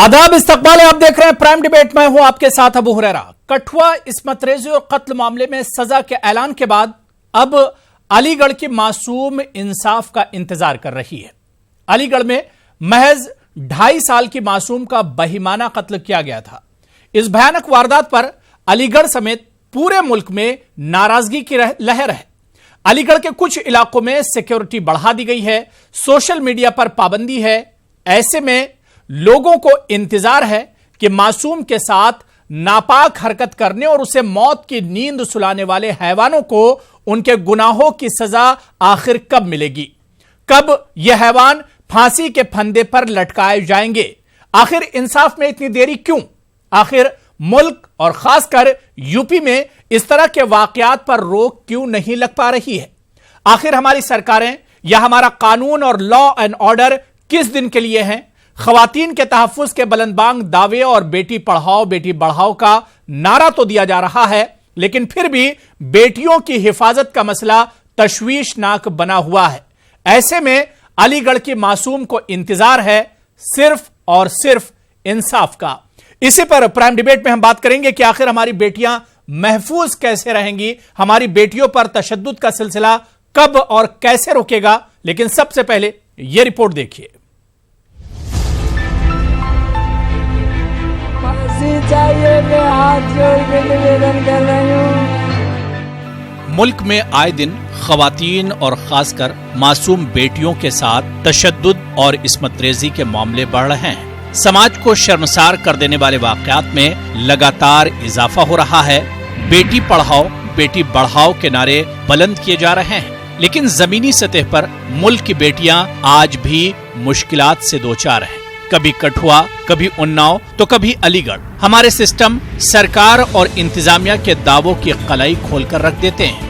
आदाब, इस्तकबाल है। आप देख रहे हैं प्राइम डिबेट। मैं हूं आपके साथ अबू हुरैरा। कठुआ इस्मत रेजी और कत्ल मामले में सजा के ऐलान के बाद अब अलीगढ़ की मासूम इंसाफ का इंतजार कर रही है। अलीगढ़ में महज 2.5 साल की मासूम का बहिमाना कत्ल किया गया था। इस भयानक वारदात पर अलीगढ़ समेत पूरे मुल्क में नाराजगी की लहर है। अलीगढ़ के कुछ इलाकों में सिक्योरिटी बढ़ा दी गई है, सोशल मीडिया पर पाबंदी है। ऐसे में लोगों को इंतजार है कि मासूम के साथ नापाक हरकत करने और उसे मौत की नींद सुलाने वाले हैवानों को उनके गुनाहों की सजा आखिर कब मिलेगी, कब यह हैवान फांसी के फंदे पर लटकाए जाएंगे। आखिर इंसाफ में इतनी देरी क्यों? आखिर मुल्क और खासकर यूपी में इस तरह के वाकयात पर रोक क्यों नहीं लग पा रही है? आखिर हमारी सरकारें या हमारा कानून और लॉ एंड ऑर्डर किस दिन के लिए हैं? खवातीन के तहफ्फुज के बुलंदबांग दावे और बेटी पढ़ाओ बेटी बढ़ाओ का नारा तो दिया जा रहा है, लेकिन फिर भी बेटियों की हिफाजत का मसला तशवीशनाक बना हुआ है। ऐसे में अलीगढ़ की मासूम को इंतजार है सिर्फ और सिर्फ इंसाफ का। इसी पर प्राइम डिबेट में हम बात करेंगे कि आखिर हमारी बेटियां महफूज कैसे रहेंगी, हमारी बेटियों पर तशद्दुद का सिलसिला कब और कैसे रुकेगा। लेकिन सबसे पहले यह रिपोर्ट देखिए। चाहिए, मैं हाथ जोड़ के निवेदन कर रही हूं। मुल्क में आए दिन खवातीन और खासकर मासूम बेटियों के साथ तशद्दुद और इस्मत रेजी के मामले बढ़ रहे हैं। समाज को शर्मसार कर देने वाले वाकयात में लगातार इजाफा हो रहा है। बेटी पढ़ाओ बेटी बढ़ाओ के नारे बुलंद किए जा रहे हैं, लेकिन जमीनी सतह पर मुल्क की बेटियां आज भी मुश्किलात से दोचार हैं। कभी कठुआ, कभी उन्नाव तो कभी अलीगढ़। हमारे सिस्टम सरकार और इंतजामिया के दावों की कलाई खोलकर रख देते हैं।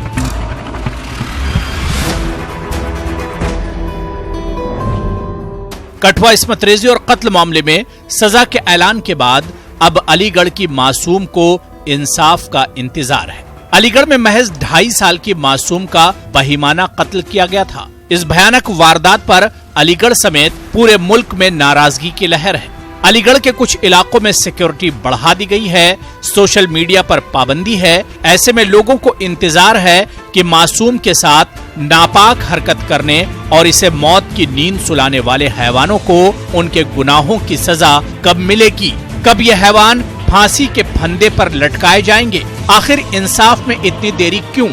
कठुआ इस्मत रेजी और कत्ल मामले में सजा के ऐलान के बाद अब अलीगढ़ की मासूम को इंसाफ का इंतजार है। अलीगढ़ में महज 2.5 साल की मासूम का बहिमाना कत्ल किया गया था। इस भयानक वारदात पर अलीगढ़ समेत पूरे मुल्क में नाराजगी की लहर है। अलीगढ़ के कुछ इलाकों में सिक्योरिटी बढ़ा दी गई है, सोशल मीडिया पर पाबंदी है। ऐसे में लोगों को इंतजार है कि मासूम के साथ नापाक हरकत करने और इसे मौत की नींद सुलाने वाले हैवानों को उनके गुनाहों की सजा कब मिलेगी, कब ये हैवान फांसी के फंदे पर लटकाए जाएंगे। आखिर इंसाफ में इतनी देरी क्यों?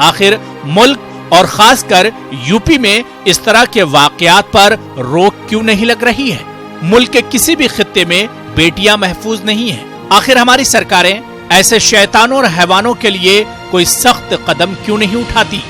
आखिर मुल्क और खासकर यूपी में इस तरह के वाकयात पर रोक क्यों नहीं लग रही है? मुल्क के किसी भी खित्ते में बेटियां महफूज नहीं हैं। आखिर हमारी सरकारें ऐसे शैतानों और हैवानों के लिए कोई सख्त कदम क्यों नहीं उठाती,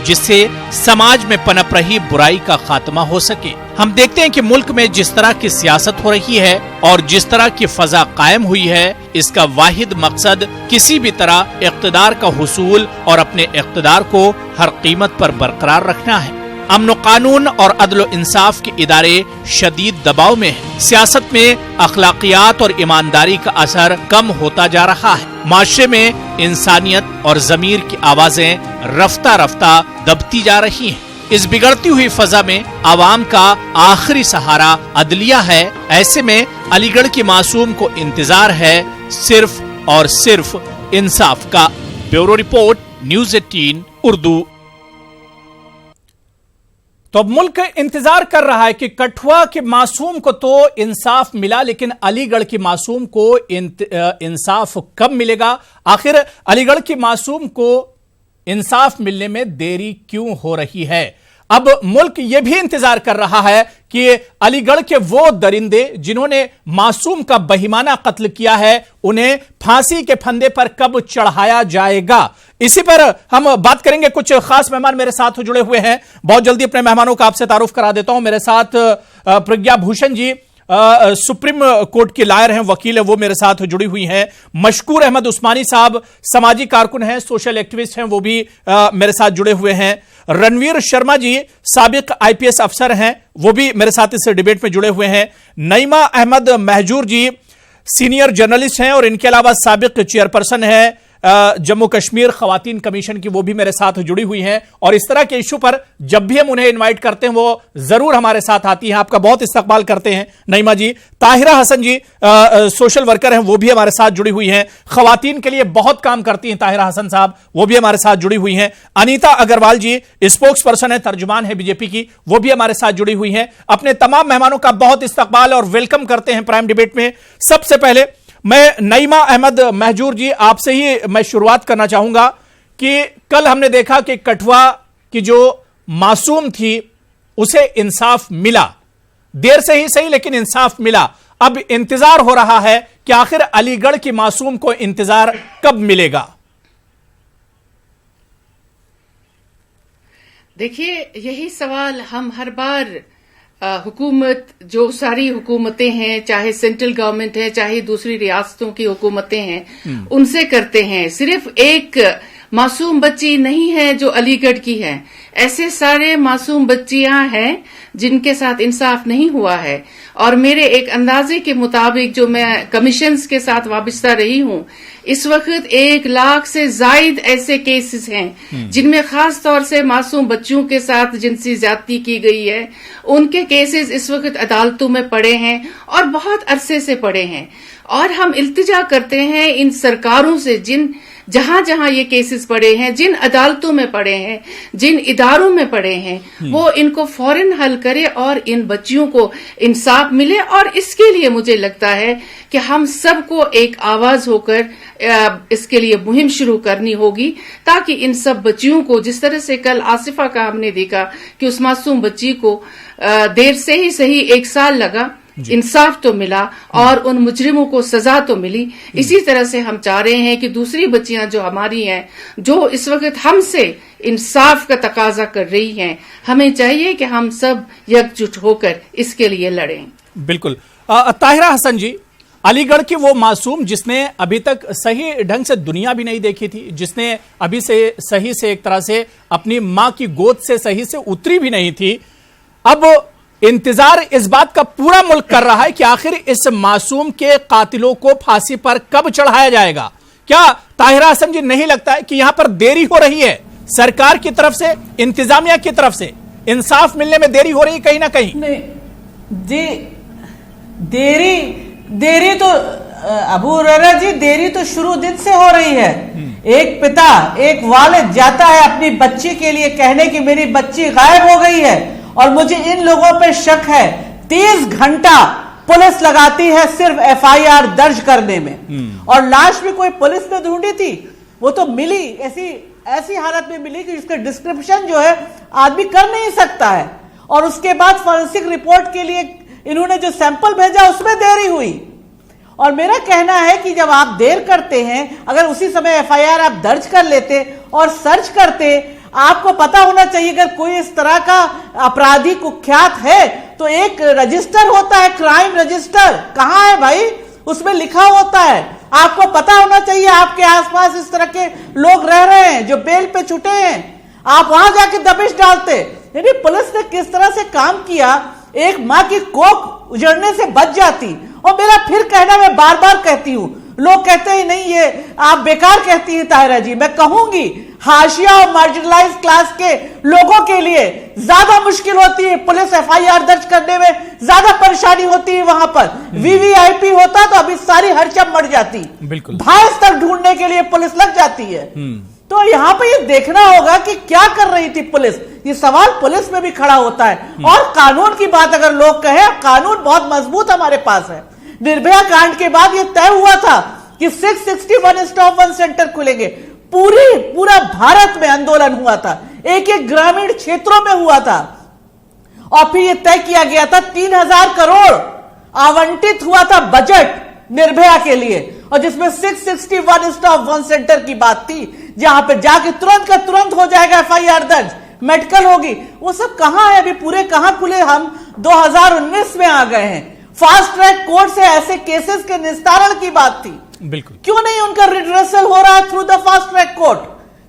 जिससे समाज में पनप रही बुराई का खात्मा हो सके? हम देखते हैं कि मुल्क में जिस तरह की सियासत हो रही है और जिस तरह की फजा कायम हुई है, इसका वाहिद मकसद किसी भी तरह इख्तिदार का हुसूल और अपने इख्तिदार को हर कीमत पर बरकरार रखना है। अमन कानून और अदल इंसाफ के इदारे शदीद दबाव में है। सियासत में अखलाकियात और ईमानदारी का असर कम होता जा रहा है। माशरे में इंसानियत और ज़मीर की आवाजें रफ्ता रफ्ता दबती जा रही हैं। इस बिगड़ती हुई फजा में आवाम का आखिरी सहारा अदलिया है। ऐसे में अलीगढ़ की मासूम को इंतजार है सिर्फ और सिर्फ इंसाफ का। Bureau report, news 18 Urdu. तो अब मुल्क इंतजार कर रहा है कि कठुआ के मासूम को तो इंसाफ मिला, लेकिन अलीगढ़ की मासूम को इंसाफ कब मिलेगा? आखिर अलीगढ़ की मासूम को इंसाफ मिलने में देरी क्यों हो रही है? अब मुल्क यह भी इंतजार कर रहा है कि अलीगढ़ के वो दरिंदे जिन्होंने मासूम का बहिमाना कत्ल किया है, उन्हें फांसी के फंदे पर कब चढ़ाया जाएगा। इसी पर हम बात करेंगे। कुछ खास मेहमान मेरे साथ जुड़े हुए हैं। बहुत जल्दी अपने मेहमानों का आपसे तारुफ करा देता हूं। मेरे साथ प्रज्ञा भूषण जी, सुप्रीम कोर्ट की लायर हैं, वकील है, वो मेरे साथ जुड़ी हुई हैं। मशकूर अहमद उस्मानी साहब समाजी कारकुन हैं, सोशल एक्टिविस्ट हैं, वो भी मेरे साथ जुड़े हुए हैं। रणवीर शर्मा जी साबिक IPS अफसर हैं, वो भी मेरे साथ इस डिबेट में जुड़े हुए हैं। नईमा अहमद महजूर जी सीनियर जर्नलिस्ट हैं और इनके अलावा साबिक चेयरपर्सन है जम्मू कश्मीर खवातीन कमीशन की, वो भी मेरे साथ जुड़ी हुई हैं और इस तरह के इशू पर जब भी हम उन्हें इनवाइट करते हैं वो जरूर हमारे साथ आती हैं। आपका बहुत इस्तकबाल करते हैं नईमा जी। ताहिरा हसन जी सोशल वर्कर हैं, वो भी हमारे साथ जुड़ी हुई हैं, खवातीन के लिए बहुत काम करती हैं ताहिरा हसन साहब, वो भी हमारे साथ जुड़ी हुई हैं। अनीता अग्रवाल जी स्पोक्स पर्सन है, तर्जुमान है बीजेपी की, वो भी हमारे साथ जुड़ी हुई हैं। अपने तमाम मेहमानों का बहुत इस्तकबाल और वेलकम करते हैं प्राइम डिबेट में। सबसे पहले मैं नईमा अहमद महजूर जी आपसे ही मैं शुरुआत करना चाहूंगा कि कल हमने देखा कि कठुआ की जो मासूम थी उसे इंसाफ मिला, देर से ही सही लेकिन इंसाफ मिला। अब इंतजार हो रहा है कि आखिर अलीगढ़ की मासूम को इंतजार कब मिलेगा? देखिए, यही सवाल हम हर बार हुकूमत, जो सारी हुकूमतें हैं, चाहे सेंट्रल गवर्नमेंट है चाहे दूसरी रियासतों की हुकूमतें हैं, उनसे करते हैं। सिर्फ एक मासूम बच्ची नहीं है जो अलीगढ़ की है, ऐसे सारे मासूम बच्चियां हैं जिनके साथ इंसाफ नहीं हुआ है। और मेरे एक अंदाजे के मुताबिक, जो मैं कमीशंस के साथ वाबस्ता रही हूं, इस वक्त 1 लाख से जायद ऐसे केसेस हैं जिनमें खास तौर से मासूम बच्चों के साथ जिनसी ज्यादती की गई है। उनके केसेस इस वक्त अदालतों में पड़े हैं और बहुत अरसे से पड़े हैं। और हम इल्तिजा करते हैं इन सरकारों से, जहां जहां ये केसेस पड़े हैं, जिन अदालतों में पड़े हैं, जिन इदारों में पड़े हैं, वो इनको फौरन हल करे और इन बच्चियों को इंसाफ मिले। और इसके लिए मुझे लगता है कि हम सबको एक आवाज होकर इसके लिए मुहिम शुरू करनी होगी, ताकि इन सब बच्चियों को, जिस तरह से कल आसिफा का हमने देखा कि उस मासूम बच्ची को देर से ही सही 1 साल लगा, इंसाफ तो मिला और उन मुजरिमों को सजा तो मिली। इसी तरह से हम चाह रहे हैं कि दूसरी बच्चियां जो हमारी हैं, जो इस वक्त हमसे इंसाफ का तकाजा कर रही हैं, हमें चाहिए कि हम सब एकजुट होकर इसके लिए लड़ें। बिल्कुल। ताहिरा हसन जी, अलीगढ़ की वो मासूम जिसने अभी तक सही ढंग से दुनिया भी नहीं देखी थी, जिसने अभी से सही से एक तरह से अपनी मां की गोद से सही से उतरी भी नहीं थी, अब इंतजार इस बात का पूरा मुल्क कर रहा है कि आखिर इस मासूम के कातिलों को फांसी पर कब चढ़ाया जाएगा। क्या ताहिरा हसन जी नहीं लगता है कि यहां पर देरी हो रही है सरकार की तरफ से, इंतजामिया की तरफ से, इंसाफ मिलने में देरी हो रही है कहीं ना कहीं? नहीं जी, देरी तो अबू हुरैरा जी, देरी तो शुरू दिन से हो रही है। एक पिता, एक वालिद जाता है अपनी बच्ची के लिए कहने की मेरी बच्ची गायब हो गई है, और मुझे इन लोगों पे शक है 30 घंटा पुलिस लगाती है सिर्फ FIR दर्ज करने में। और लाश भी कोई पुलिस ने ढूंढी थी, वो तो मिली ऐसी हालत में मिली कि जिसका डिस्क्रिप्शन जो है आदमी कर नहीं सकता है। और उसके बाद फॉरेंसिक रिपोर्ट के लिए इन्होंने जो सैंपल भेजा उसमें देरी हुई। और मेरा कहना है कि जब आप देर करते हैं, अगर उसी समय FIR आप दर्ज कर लेते और सर्च करते, आपको पता होना चाहिए अगर कोई इस तरह का अपराधी कुख्यात है तो एक रजिस्टर होता है, क्राइम रजिस्टर, कहां है भाई? उसमें लिखा होता है। आपको पता होना चाहिए आपके आसपास इस तरह के लोग रह रहे हैं जो बेल पे छूटे हैं, आप वहां जाके दबिश डालते। यानी पुलिस ने किस तरह से काम किया, एक मां की कोख उजड़ने से बच जाती। और मेरा फिर कहना, मैं बार बार कहती हूं, लोग कहते हैं नहीं ये आप बेकार कहती है ताहिरा जी, मैं कहूंगी हाशिया और मार्जिनलाइज क्लास के लोगों के लिए ज्यादा मुश्किल होती है, पुलिस FIR दर्ज करने में ज्यादा परेशानी होती है। वहां पर VVIP होता तो अभी सारी हरचम मर जाती, भैंस तक ढूंढने के लिए पुलिस लग जाती है। तो यहां पे ये देखना होगा कि क्या कर रही थी पुलिस, ये सवाल पुलिस में भी खड़ा होता है। और कानून की बात अगर लोग कहें, कानून बहुत मजबूत हमारे पास है। निर्भया कांड के बाद ये तय हुआ था कि 661 स्टॉप 1 सेंटर खुलेंगे। पूरा भारत में आंदोलन हुआ था, एक एक ग्रामीण क्षेत्रों में हुआ था। और फिर यह तय किया गया था 3000 करोड़ आवंटित हुआ था बजट निर्भया के लिए, और जिसमें 661 स्टॉप 1 सेंटर की बात थी, जहां पे जाके तुरंत का तुरंत हो जाएगा FIR दर्ज, मेडिकल होगी। वो सब कहां है अभी, पूरे कहां खुले? हम 2019 में आ गए हैं। फास्ट ट्रैक कोर्ट से ऐसे केसेस के निस्तारण की बात थी, बिल्कुल क्यों नहीं उनका रिड्रेसल हो रहा है through the fast track court,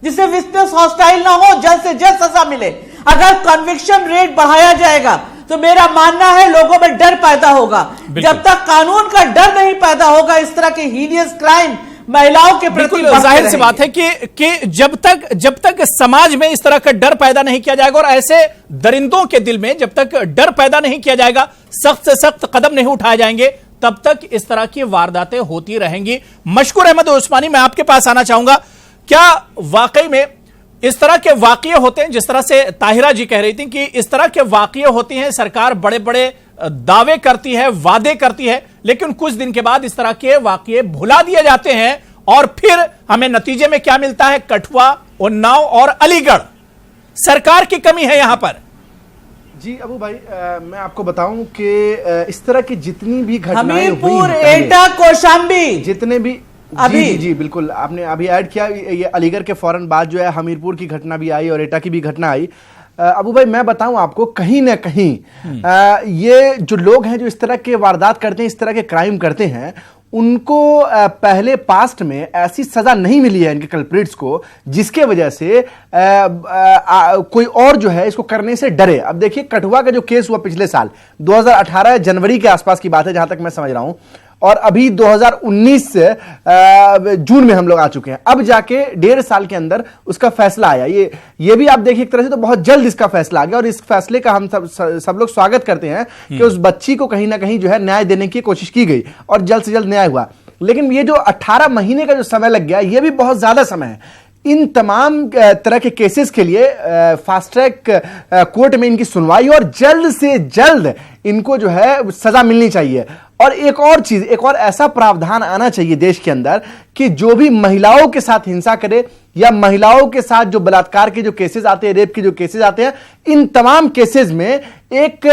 जिससे विटनेस हॉस्टाइल ना हो, जल्द से जल्द सजा मिले। अगर कन्विक्शन रेट बढ़ाया जाएगा तो मेरा मानना है लोगों में डर पैदा होगा। जब तक कानून का डर नहीं पैदा होगा, इस तरह के हीनियस क्राइम महिलाओं के प्रति बिल्कुल जाहिर सी बात है कि जब तक समाज में इस तरह का डर पैदा नहीं किया जाएगा और ऐसे दरिंदों के दिल में जब तक डर पैदा नहीं किया जाएगा, सख्त से सख्त कदम नहीं उठाए जाएंगे, तब तक इस तरह की वारदातें होती रहेंगी। मशकूर अहमद उस्मानी, मैं आपके पास आना चाहूंगा, क्या वाकई में इस तरह के वाकये होते हैं, जिस तरह से ताहिरा जी कह रही थी कि इस तरह के वाकये होती हैं, सरकार बड़े बड़े दावे करती है, वादे करती है, लेकिन कुछ दिन के बाद इस तरह के वाकये भुला दिए जाते हैं और फिर हमें नतीजे में क्या मिलता है? कठुआ, उन्नाव और अलीगढ़। सरकार की कमी है यहां पर। जी अबू भाई, मैं आपको बताऊं कि इस तरह की जितनी भी घटनाएं हमीरपुर, एटा, कौशाम्बी, जितने भी अभी जी बिल्कुल आपने अभी ऐड किया, ये अलीगढ़ के फौरन बाद जो है हमीरपुर की घटना भी आई और एटा की भी घटना आई। अबू भाई मैं बताऊं आपको, कहीं ना कहीं ये जो लोग हैं जो इस तरह के वारदात करते हैं, इस तरह के क्राइम करते हैं, उनको पहले पास्ट में ऐसी सजा नहीं मिली है इनके कल्प्रिट्स को, जिसके वजह से कोई और जो है इसको करने से डरे। अब देखिए कठुआ का जो केस हुआ पिछले साल 2018 जनवरी के आसपास की बात है जहां तक मैं समझ रहा हूं, और अभी 2019 जून में हम लोग आ चुके हैं। अब जाके 1.5 साल के अंदर उसका फैसला आया। ये भी आप देखिए एक तरह से तो बहुत जल्द इसका फैसला आ गया और इस फैसले का हम सब लोग स्वागत करते हैं कि उस बच्ची को कहीं ना कहीं जो है न्याय देने की कोशिश की गई और जल्द से जल्द न्याय हुआ। लेकिन ये जो 18 महीने का जो समय लग गया, ये भी बहुत ज्यादा समय है। इन तमाम तरह के केसेस के लिए फास्ट ट्रैक कोर्ट में इनकी सुनवाई और जल्द से जल्द इनको जो है सजा मिलनी चाहिए। और एक और चीज, एक और ऐसा प्रावधान आना चाहिए देश के अंदर कि जो भी महिलाओं के साथ हिंसा करे या महिलाओं के साथ जो बलात्कार के जो केसेस आते हैं, रेप के जो केसेस आते हैं, इन तमाम केसेस में एक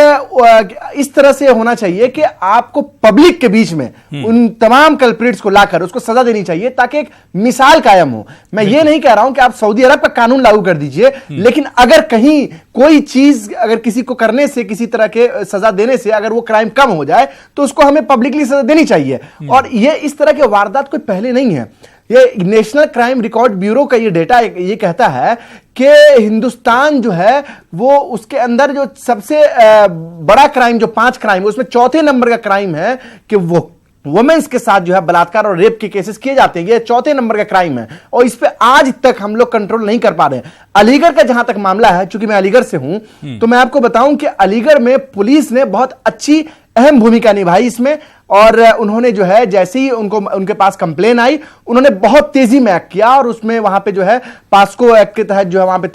इस तरह से होना चाहिए कि आपको पब्लिक के बीच में उन तमाम कल्प्रिट्स को लाकर उसको सजा देनी चाहिए ताकि एक मिसाल कायम हो। मैं ये नहीं कह रहा हूं कि आप सऊदी अरब का कानून लागू कर दीजिए, लेकिन अगर कहीं कोई चीज अगर किसी को करने से, किसी तरह के सजा देने से अगर वो क्राइम कम हो जाए तो उसको हमें पब्लिकली सजा देनी चाहिए। और ये इस तरह के वारदात कोई पहले नहीं है। ये नेशनल क्राइम रिकॉर्ड ब्यूरो का ये डेटा ये कहता है कि हिंदुस्तान जो है वो उसके अंदर जो सबसे बड़ा क्राइम, जो 5 क्राइम, उसमें चौथे नंबर का क्राइम है कि वो वुमेन्स के साथ जो है बलात्कार और रेप के केसेस किए जाते हैं। ये चौथे नंबर का क्राइम है और इस पे आज तक हम लोग कंट्रोल नहीं कर पा रहे हैं। अलीगढ़ का जहां तक मामला है, चूंकि मैं अलीगढ़ से हूं, तो मैं आपको बताऊं कि अलीगढ़ में पुलिस ने बहुत अच्छी अहम भूमिका निभाई इसमें। और उन्होंने जो है जैसे ही उनके पास कंप्लेन आई, उन्होंने बहुत तेजी में एक्ट किया और उसमें वहां पे जो है पास्को एक्ट के तहत जो है वहां पे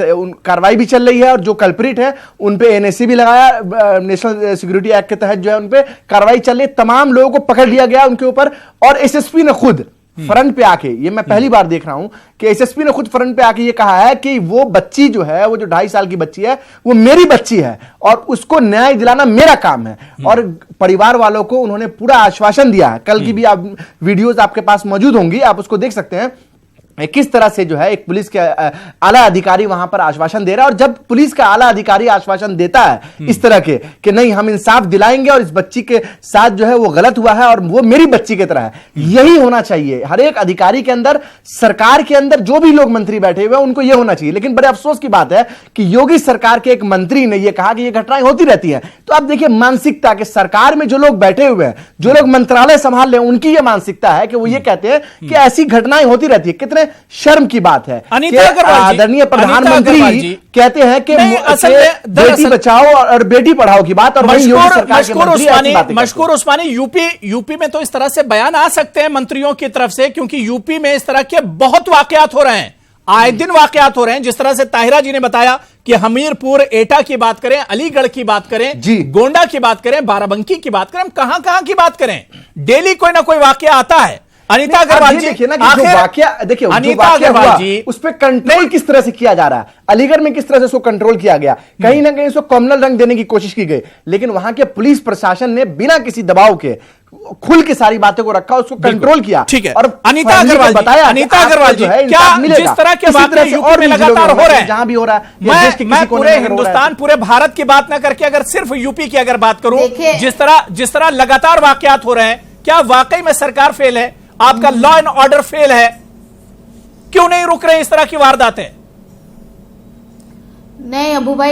कार्रवाई भी चल रही है और जो कल्प्रिट है उन पे एनएससी भी लगाया, नेशनल सिक्योरिटी एक्ट के तहत जो है उन पे कार्रवाई चल रही है। तमाम लोगों को पकड़ लिया गया उनके ऊपर और एसएसपी ने खुद फ्रंट पे आके, ये मैं पहली बार देख रहा हूं कि एसएसपी ने खुद फ्रंट पे आके ये कहा है कि वो बच्ची जो है, वो जो 2.5 साल की बच्ची है, वो मेरी बच्ची है और उसको न्याय दिलाना मेरा काम है। और परिवार वालों को उन्होंने पूरा आश्वासन दिया है। कल की भी आप वीडियोस आपके पास मौजूद होंगी, आप उसको देख सकते हैं किस तरह से जो है एक पुलिस के आला अधिकारी वहां पर आश्वासन दे रहा है। और जब पुलिस का आला अधिकारी आश्वासन देता है इस तरह के कि नहीं हम इंसाफ दिलाएंगे और इस बच्ची के साथ जो है वो गलत हुआ है और वो मेरी बच्ची की तरह है, यही होना चाहिए हर एक अधिकारी के अंदर। सरकार के अंदर जो भी लोग मंत्री बैठे हुए हैं उनको यह होना चाहिए। लेकिन बड़े अफसोस की बात है कि योगी सरकार के एक मंत्री ने यह कहा कि ये घटनाएं होती रहती हैं। तो आप देखिए मानसिकता के सरकार में जो लोग बैठे हुए हैं, जो लोग मंत्रालय संभाल रहे हैं, उनकी यह मानसिकता है कि वो ये कहते हैं कि ऐसी घटनाएं होती रहती है। कितने शर्म की बात है कि आदरणीय प्रधानमंत्री कहते हैं कि बेटी बचाओ और बेटी पढ़ाओ की बात, और मशकूर उस्मानी, यूपी में तो इस तरह से बयान आ सकते हैं मंत्रियों की तरफ से, क्योंकि यूपी में इस तरह के बहुत वाकयात हो रहे हैं, आए दिन वाकयात हो रहे हैं। जिस तरह से ताहिरा जी ने बताया कि हमीरपुर, एटा की बात करें, अलीगढ़ की बात करें, गोंडा की बात करें, बाराबंकी की बात करें, कहां की बात करें, डेली कोई ना कोई वाकया आता है। अनिता अग्रवाल जी देखिए ना कि जो वाकया, देखिए अनिता अग्रवाल जी उस पर कंट्रोल किस तरह से किया जा रहा है। अलीगढ़ में किस तरह से उसको कंट्रोल किया गया, कहीं ना कहीं उसको कॉम्युनल रंग देने की कोशिश की गई, लेकिन वहां के पुलिस प्रशासन ने बिना किसी दबाव के खुल के सारी बातों को रखा, उसको कंट्रोल किया। ठीक है। और अनिता अग्रवाल बताया, अनिता अग्रवाल जी क्या जिस तरह के वाकये यूपी में लगातार हो रहे हैं, जहां भी हो रहा है, मैं पूरे हिंदुस्तान, पूरे भारत की बात ना करके अगर सिर्फ यूपी की अगर बात करूं, जिस तरह लगातार वाकयात हो रहे हैं, क्या वाकई में सरकार फेल है? आपका लॉ एंड ऑर्डर फेल है? क्यों नहीं रुक रहे इस तरह की वारदातें? नहीं अबू भाई,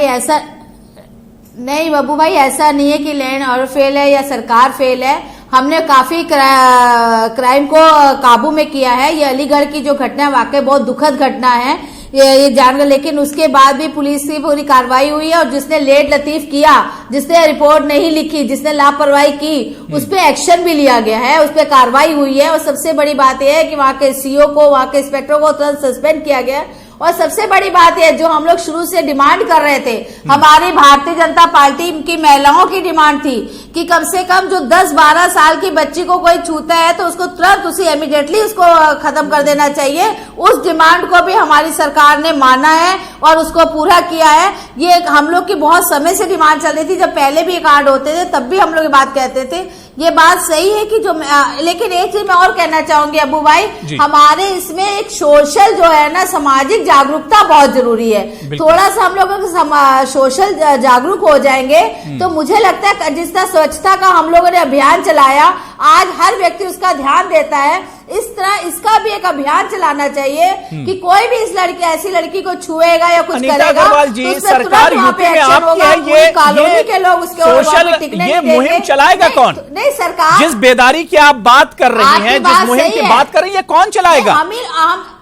ऐसा नहीं है कि लैंड ऑर्डर फेल है या सरकार फेल है। हमने काफी क्राइम को काबू में किया है। ये अलीगढ़ की जो घटना वाकई बहुत दुखद घटना है, ये जानकर, लेकिन उसके बाद भी पुलिस की पूरी कार्रवाई हुई है और जिसने लेट लतीफ किया, जिसने रिपोर्ट नहीं लिखी, जिसने लापरवाही की, उस पर एक्शन भी लिया गया है, उस पर कार्रवाई हुई है। और सबसे बड़ी बात यह है कि वहां के सीओ को, वहां के इंस्पेक्टर को तुरंत सस्पेंड किया गया। और सबसे बड़ी बात है जो हम लोग शुरू से डिमांड कर रहे थे, हमारी भारतीय जनता पार्टी की महिलाओं की डिमांड थी कि कम से कम जो 10-12 साल की बच्ची को कोई छूता है तो उसको तुरंत उसे इमीडिएटली उसको खत्म कर देना चाहिए। उस डिमांड को भी हमारी सरकार ने माना है और उसको पूरा किया है। ये हम लोग की बहुत समय से डिमांड चल रही थी, जब पहले भी कांड होते थे तब भी हम लोग ये बात कहते थे। ये बात सही है कि जो लेकिन एक चीज मैं और कहना चाहूंगी अबू भाई, हमारे इसमें एक सोशल जो है ना, सामाजिक जागरूकता बहुत जरूरी है। थोड़ा सा हम लोग सोशल जागरूक हो जाएंगे तो मुझे लगता है जिस तरह स्वच्छता का हम लोगों ने अभियान चलाया, आज हर व्यक्ति उसका ध्यान देता है, इस तरह इसका भी एक अभियान चलाना चाहिए कि कोई भी इस लड़की, ऐसी लड़की को छुएगा या कुछ करेगा अग्रवाल जी, तो सरकार यूपी में आपकी है, ये कॉलोनी के लोग उसके सोशल ये मुहिम चलाएगा कौन? नहीं सरकार, जिस बेदारी की आप बात कर रही हैं, जिस मुहिम की बात कर रही है, कौन चलाएगा?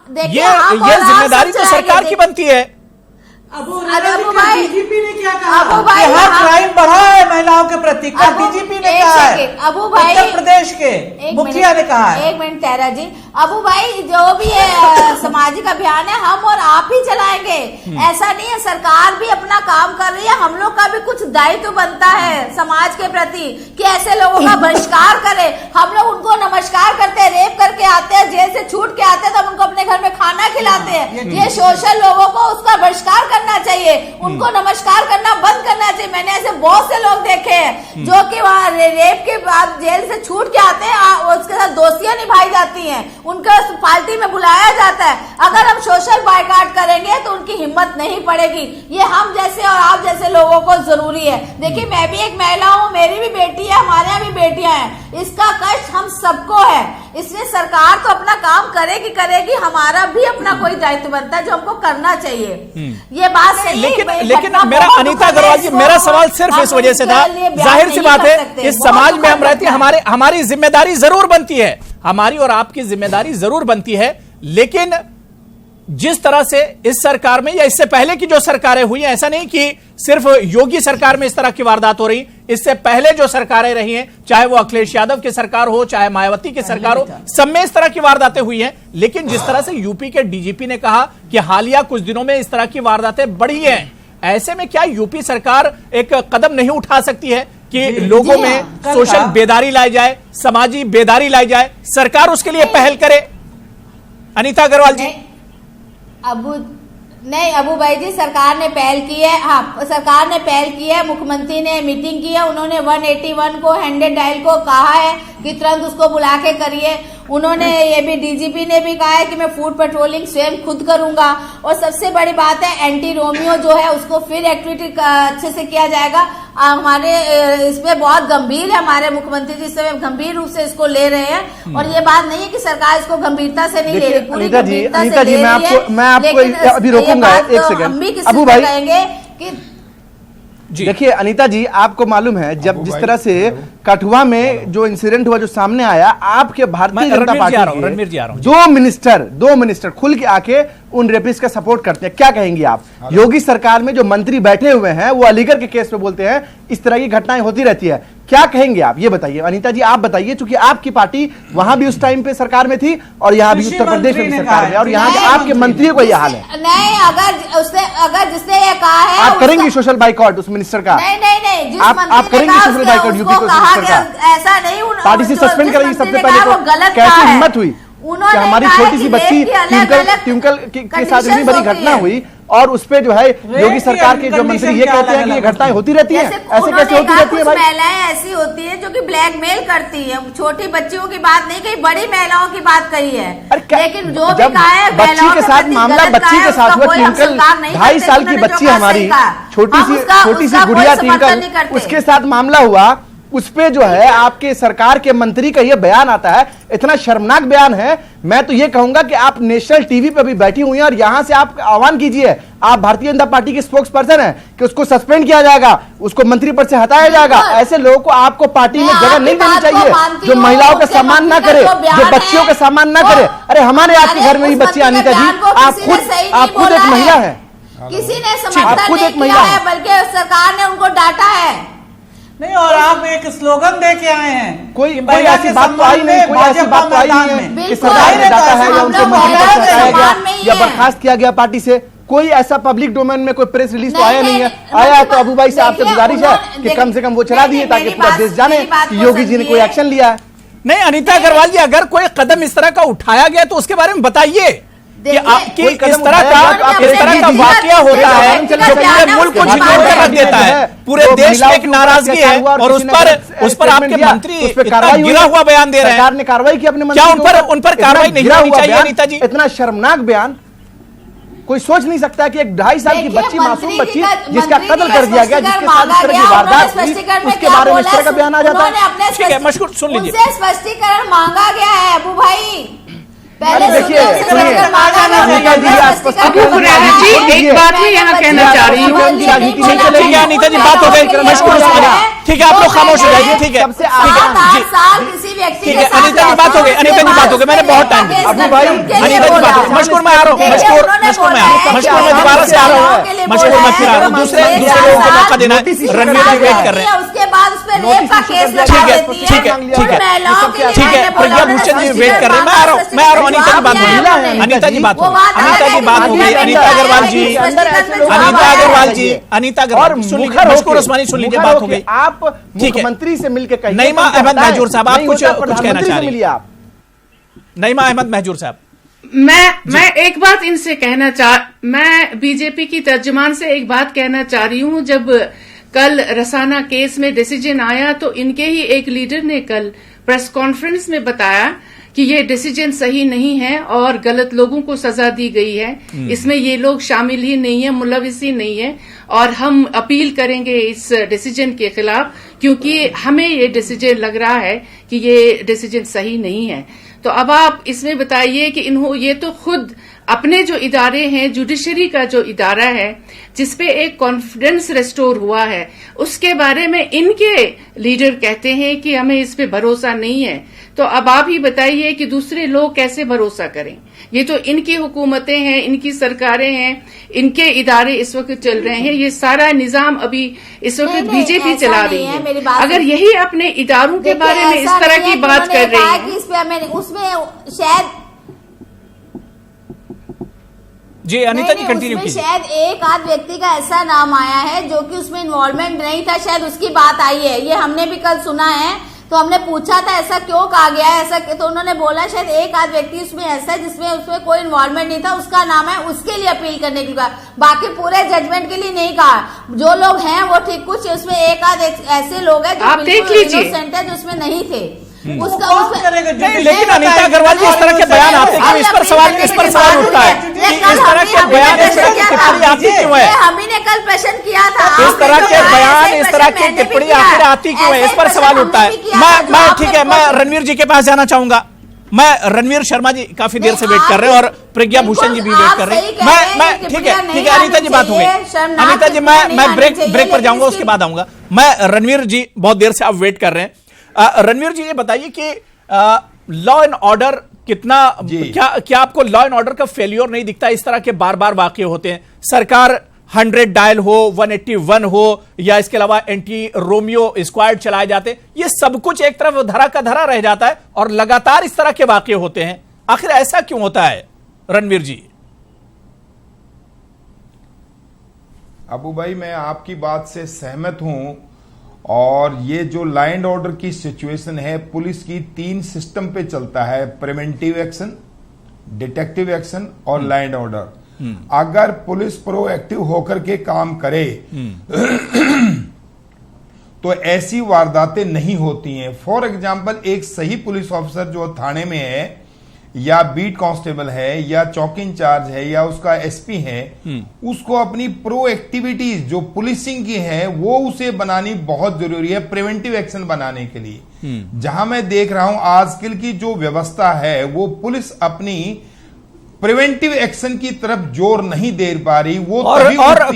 ये जिम्मेदारी तो सरकार की बनती है। अबू भाई, डीजीपी ने क्या कहा? अबू भाई, यहाँ क्राइम बढ़ा है महिलाओं के प्रति, क्या डीजीपी ने कहा है? अबू भाई, उत्तर प्रदेश के मुखिया ने कहा है। एक मिनट तेरा जी, अबू भाई जो भी है सामाजिक अभियान है हम और आप ही चलाएंगे, ऐसा नहीं है। सरकार भी अपना काम कर रही है, हम लोग का भी कुछ दायित्व बनता है समाज के प्रति कि ऐसे लोगों का बहिष्कार करें। हम लोग उनको नमस्कार करते हैं, रेप करके आते हैं, जेल से छूट के आते हैं तो हम उनको अपने घर में खाना खिलाते हैं। ये सोशल लोगों को उसका बहिष्कार करना चाहिए, उनको नमस्कार करना बंद करना चाहिए। मैंने ऐसे बहुत से लोग देखे हैं जो कि वहाँ रेप के बाद जेल से छूट के आते हैं, उसके साथ दोस्तियां निभाई जाती हैं, उनका पार्टी में बुलाया जाता है। अगर हम सोशल बायकॉट करेंगे तो उनकी हिम्मत नहीं पड़ेगी। ये हम जैसे और आप जैसे लोगों को जरूरी है। देखिए मैं भी एक महिला हूँ, मेरी भी बेटी है, हमारे यहाँ भी बेटियां हैं, इसका कष्ट हम सबको है। इसलिए सरकार तो अपना काम करेगी, हमारा भी अपना कोई दायित्व बनता है जो हमको करना चाहिए। ये बात सही है। लेकिन मेरा अनीता अग्रवाल जी, मेरा सवाल सिर्फ इस वजह से था, जाहिर सी बात है इस समाज में हम रहते हैं, हमारी जिम्मेदारी जरूर बनती है, हमारी और आपकी जिम्मेदारी जरूर बनती है। लेकिन जिस तरह से इस सरकार में या इससे पहले की जो सरकारें हुई हैं, ऐसा नहीं कि सिर्फ योगी सरकार में इस तरह की वारदात हो रही, इससे पहले जो सरकारें रही हैं, चाहे वो अखिलेश यादव की सरकार हो, चाहे मायावती की सरकार हो, सब में इस तरह की वारदातें हुई हैं। लेकिन जिस तरह से यूपी के डीजीपी ने कहा कि हालिया कुछ दिनों में इस तरह की वारदातें बढ़ी हैं, ऐसे में क्या यूपी सरकार एक कदम नहीं उठा सकती है कि लोगों में सोशल बेदारी लाई जाए, समाजी बेदारी लाई जाए, सरकार उसके लिए पहल करे? अनीता अग्रवाल जी, अबू भाई जी, सरकार ने पहल की है। हाँ, सरकार ने पहल की है, मुख्यमंत्री ने मीटिंग की है, उन्होंने 181 को 100 डायल को कहा है कि तुरंत उसको बुला के करिए। उन्होंने ये भी, डीजीपी ने भी कहा है कि मैं फूड पेट्रोलिंग स्वयं खुद करूंगा। और सबसे बड़ी बात है एंटी रोमियो जो है उसको फिर एक्टिविटी अच्छे से किया जाएगा। हमारे इसमें बहुत गंभीर है, हमारे मुख्यमंत्री जी से गंभीर रूप से इसको ले रहे हैं। और ये बात नहीं है कि सरकार इसको गंभीरता से नहीं ले रही, पूरी गंभीरता से ले रही है। मैं आपको अभी रोकूंगा एक सेकंड। हम भी किसी को कहेंगे कि देखिए अनीता जी, आपको मालूम है जब जिस तरह से कठुआ में जो इंसिडेंट हुआ, जो सामने आया, आपके भारतीय जनता पार्टी के दो मिनिस्टर खुल के आके उन रेपिस्ट का सपोर्ट करते हैं। क्या कहेंगे आप? योगी सरकार में जो मंत्री बैठे हुए हैं वो अलीगढ़ के केस पे बोलते हैं, इस तरह की घटनाएं होती रहती है, क्या कहेंगे आप? ये बताइए अनीता जी, आप बताइए, क्योंकि आपकी पार्टी वहां भी उस टाइम पे सरकार में थी और यहाँ भी उत्तर प्रदेश में भी सरकार में, और यहाँ के आपके मंत्रियों को यह हाल है। नहीं, अगर जिसने ये कहा है, आप करेंगे सोशल बाइकॉट उस मिनिस्टर का? नहीं, आप करेंगे सोशल बाइकॉट यूपी को मिनिस्टर का? ऐसा नहीं, पार्टी से सस्पेंड करेंगी सबसे पहले तो? कैसी हिम्मत हुई कि हमारी छोटी सी बच्ची ट्विंकल के साथ इतनी बड़ी घटना हुई और उस पे जो है योगी सरकार के जो मंत्री ये कहते हैं कि ये घटनाएं होती रहती हैं? ऐसे कैसे होती रहती है भाई? महिलाएं ऐसी होती हैं जो कि ब्लैकमेल करती हैं, छोटी बच्चियों की बात नहीं कही, बड़ी महिलाओं की बात कही है। लेकिन जो भी कहा है बच्ची के साथ मामला, बच्ची के साथ हुआ, ट्विंकल 2.5 साल की बच्ची हमारी, छोटी सी गुड़िया ट्विंकल, उसके साथ मामला हुआ उस पे जो है आपके सरकार के मंत्री का ये बयान आता है, इतना शर्मनाक बयान है। मैं तो ये कहूंगा कि आप नेशनल टीवी पे भी बैठी हुई हैं और यहां से आप आह्वान कीजिए, आप भारतीय जनता पार्टी के स्पोक्स पर्सन हैं, कि उसको सस्पेंड किया जाएगा, उसको मंत्री पद से हटाया जाएगा। ऐसे लोगों को आपको पार्टी में जगह नहीं देनी चाहिए, जो महिलाओं का सम्मान ना करे, जो बच्चियों का सम्मान ना करे। अरे हमारे आपके घर में ही बच्ची, अनीता जी, आप खुद एक महिला है, किसी ने समर्थन नहीं किया है, बल्कि सरकार ने उनको डांटा है। नहीं, और आप एक स्लोगन दे के आए हैं, कोई ऐसी बात तो आई नहीं, कोई ऐसी बात तो आई नहीं है कि सरकार ने डांटा है या उनको मंत्री पद से हटाया गया या बर्खास्त किया गया पार्टी से। कोई ऐसा पब्लिक डोमेन में कोई प्रेस रिलीज तो आया नहीं है। आया तो अबू भाई से आपसे गुजारिश है कि कम से कम वो चला दिए, ताकि पूरा देश जाने कि योगी जी ने कोई एक्शन लिया है। नहीं अनीता अग्रवाल जी, अगर कोई कदम इस तरह का उठाया गया तो उसके बारे में बताइए कि आपकी इस तरह का वाकया होता है जो पूरे मुल्क को झिंझोर कर रख देता है, पूरे देश में एक नाराजगी है और उस पर आपके मंत्री इतना गिरा हुआ बयान दे रहे हैं। सरकार ने कार्रवाई की अपने मंत्री, क्या उन पर कार्रवाई नहीं होनी चाहिए अनीता जी? इतना शर्मनाक बयान कोई सोच नहीं सकता कि एक 2.5 साल की बच्ची, मासूम बच्ची जिसका कत्ल कर दिया गया, जिसके साथ इस तरह की वारदात हुई, उसके बारे में इस तरह का बयान आ जाता है। ठीक है, मशहूर सुन लीजिए। उनसे स्पष्टीकरण मांगा गया है अबू भाई। पहले देखिए, एक बात मैं यहाँ कहना चाह रही हूँ। अनीता जी बात हो गई, मशहूर ठीक है, आप लोग खामोश हो जाइए। ठीक है, ठीक है, अनीता जी बात हो गई, अनीता जी बात हो गई, मैंने बहुत टाइम दिया। अनीता जी बात हो गई, मशहूर मैं आ रहा हूँ, मशहूर मैं दोबारा से आ रहा हूँ, मशहूर मैं फिर आ रहा हूँ। दूसरे लोगों को मौका देना है, रणवीर जी वेट कर रहे हैं। उसके बाद उस पर रेप का केस लगा देती है। ठीक है, प्रज्ञा भूषण जी वेट कर रहे हैं, मैं आ रहा हूँ। अनीता जी बात हो गई, अनीता जी बात हो गई, अनीता जी बात हो गई, अनीता अग्रवाल जी, अनीता अग्रवाल जी, अनीता अग्रवाल सुन लीजिए, मशहूर उस्मानी सुन लीजिए, बात हो गई। आप मुख्यमंत्री से मिलकर कहिए, नईमा अहमद महजूर साहब, आप कुछ कहना चाह रही हैं? नईमा अहमद महजूर साहब, मैं एक बात इनसे मैं बीजेपी की तर्जुमान से एक बात कहना चाह रही हूँ। जब कल रसाना केस में डिसीजन आया तो इनके ही एक लीडर ने कल प्रेस कॉन्फ्रेंस में बताया कि ये डिसीजन सही नहीं है और गलत लोगों को सजा दी गई है, इसमें ये लोग शामिल ही नहीं है, मुलविस ही नहीं है, और हम अपील करेंगे इस डिसीजन के खिलाफ, क्योंकि हमें ये डिसीजन लग रहा है कि ये डिसीजन सही नहीं है। तो अब आप इसमें बताइए कि ये तो खुद अपने जो इदारे हैं, जुडिशरी का जो इदारा है जिसपे एक कॉन्फिडेंस रेस्टोर हुआ है, उसके बारे में इनके लीडर कहते हैं कि हमें इस पे भरोसा नहीं है। तो अब आप ही बताइए कि दूसरे लोग कैसे भरोसा करें? ये तो इनकी हुकूमतें हैं, इनकी सरकारें हैं, इनके इदारे इस वक्त चल रहे हैं, ये सारा निजाम अभी इस वक्त बीजेपी चला रही है। अगर यही अपने इदारों के बारे में इस तरह की बात कर रही है, उसमें शायद जी अनीता जी कंटिन्यू कीजिए। शायद एक आध व्यक्ति का ऐसा नाम आया है जो कि उसमें इन्वॉल्वमेंट नहीं था, शायद उसकी बात आई है, ये हमने भी कल सुना है। तो हमने पूछा था ऐसा क्यों कहा गया है, ऐसा, तो उन्होंने बोला शायद एक आध व्यक्ति उसमें ऐसा है जिसमें उसमें कोई इन्वॉल्वमेंट नहीं था, उसका नाम है, उसके लिए अपील करने के लिए कहा, बाकी पूरे जजमेंट के लिए नहीं कहा। जो लोग हैं वो ठीक, कुछ उसमें एक आध ऐसे लोग हैं जो बिल्कुल इनोसेंट है, जो उसमें नहीं थे। लेकिन अनीता अग्रवाल जी इस तरह के बयान आते क्यों? इस पर सवाल उठता है, इस तरह के बयान, इस तरह की टिप्पणी आती क्यों है? हम ही ने कल प्रश्न किया था, इस तरह के बयान, इस तरह की टिप्पणी आखिर आती क्यों है? इस पर सवाल उठता है। मैं ठीक है, मैं रणवीर जी के पास जाना चाहूंगा। मैं रणवीर शर्मा जी काफी देर से वेट कर रहे हैं और प्रज्ञा भूषण जी भी वेट कर रहे हैं। मैं ठीक है, अनीता जी बात हो गई। अनीता जी मैं ब्रेक पर जाऊंगा, उसके बाद आऊंगा। मैं रणवीर जी बहुत देर से आप वेट कर रहे हैं। रणवीर जी ये बताइए कि लॉ एंड ऑर्डर कितना, क्या आपको लॉ एंड ऑर्डर का फेल्योर नहीं दिखता? इस तरह के बार बार वाकये होते हैं, सरकार 100 डायल हो, 181 हो, या इसके अलावा एंटी रोमियो स्क्वाड चलाए जाते हैं, ये सब कुछ एक तरफ धरा का धरा रह जाता है और लगातार इस तरह के वाकये होते हैं। आखिर ऐसा क्यों होता है रणवीर जी? अबू भाई, मैं आपकी बात से सहमत हूं, और ये जो लॉ एंड ऑर्डर की सिचुएशन है, पुलिस की 3 सिस्टम पे चलता है, प्रिवेंटिव एक्शन, डिटेक्टिव एक्शन और लॉ एंड ऑर्डर। अगर पुलिस प्रोएक्टिव होकर के काम करे तो ऐसी वारदातें नहीं होती हैं। फॉर एग्जांपल, एक सही पुलिस ऑफिसर जो थाने में है या बीट कांस्टेबल है या चौकी इंचार्ज है या उसका एसपी है, उसको अपनी प्रो एक्टिविटीज जो पुलिसिंग की है वो उसे बनानी बहुत जरूरी है प्रिवेंटिव एक्शन बनाने के लिए। जहां मैं देख रहा हूं आजकल की जो व्यवस्था है वो पुलिस अपनी प्रिवेंटिव एक्शन की तरफ जोर नहीं दे पा रही। वो और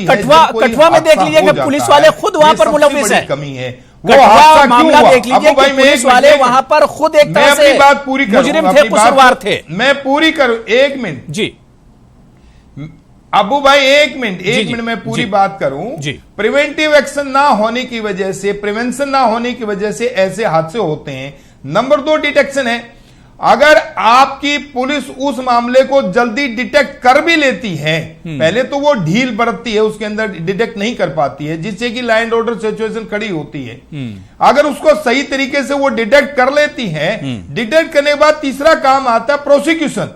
कठुआ में देख लीजिए कि पुलिस वाले खुद वहां पर मुलविस है। कमी है कठुआ मामला देख लीजिए कि पुलिस वाले वहां पर खुद एक तरह से बात पूरी मुजरिम थे, कसूरवार थे। मैं पूरी करूं, एक मिनट जी अबू भाई, एक मिनट मैं पूरी बात करूं। प्रिवेंटिव एक्शन ना होने की वजह से, प्रिवेंशन ना होने की वजह से ऐसे हादसे होते हैं। नंबर 2 डिटेक्शन है। अगर आपकी पुलिस उस मामले को जल्दी डिटेक्ट कर भी लेती है, पहले तो वो ढील बरतती है, उसके अंदर डिटेक्ट नहीं कर पाती है, जिससे कि लॉ एंड ऑर्डर सिचुएशन खड़ी होती है। अगर उसको सही तरीके से वो डिटेक्ट कर लेती है, डिटेक्ट करने के बाद तीसरा काम आता है प्रोसिक्यूशन,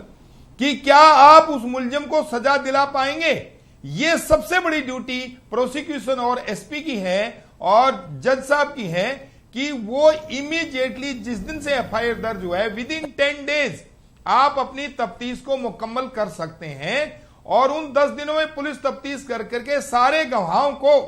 कि क्या आप उस मुलजिम को सजा दिला पाएंगे। ये सबसे बड़ी ड्यूटी प्रोसिक्यूशन और एसपी की है और जज साहब की है कि वो इमीडिएटली जिस दिन से एफआईआर दर्ज हुआ है विद इन 10 डेज आप अपनी तफ्तीश को मुकम्मल कर सकते हैं और उन 10 दिनों में पुलिस तफ्तीश कर करके सारे गवाहों को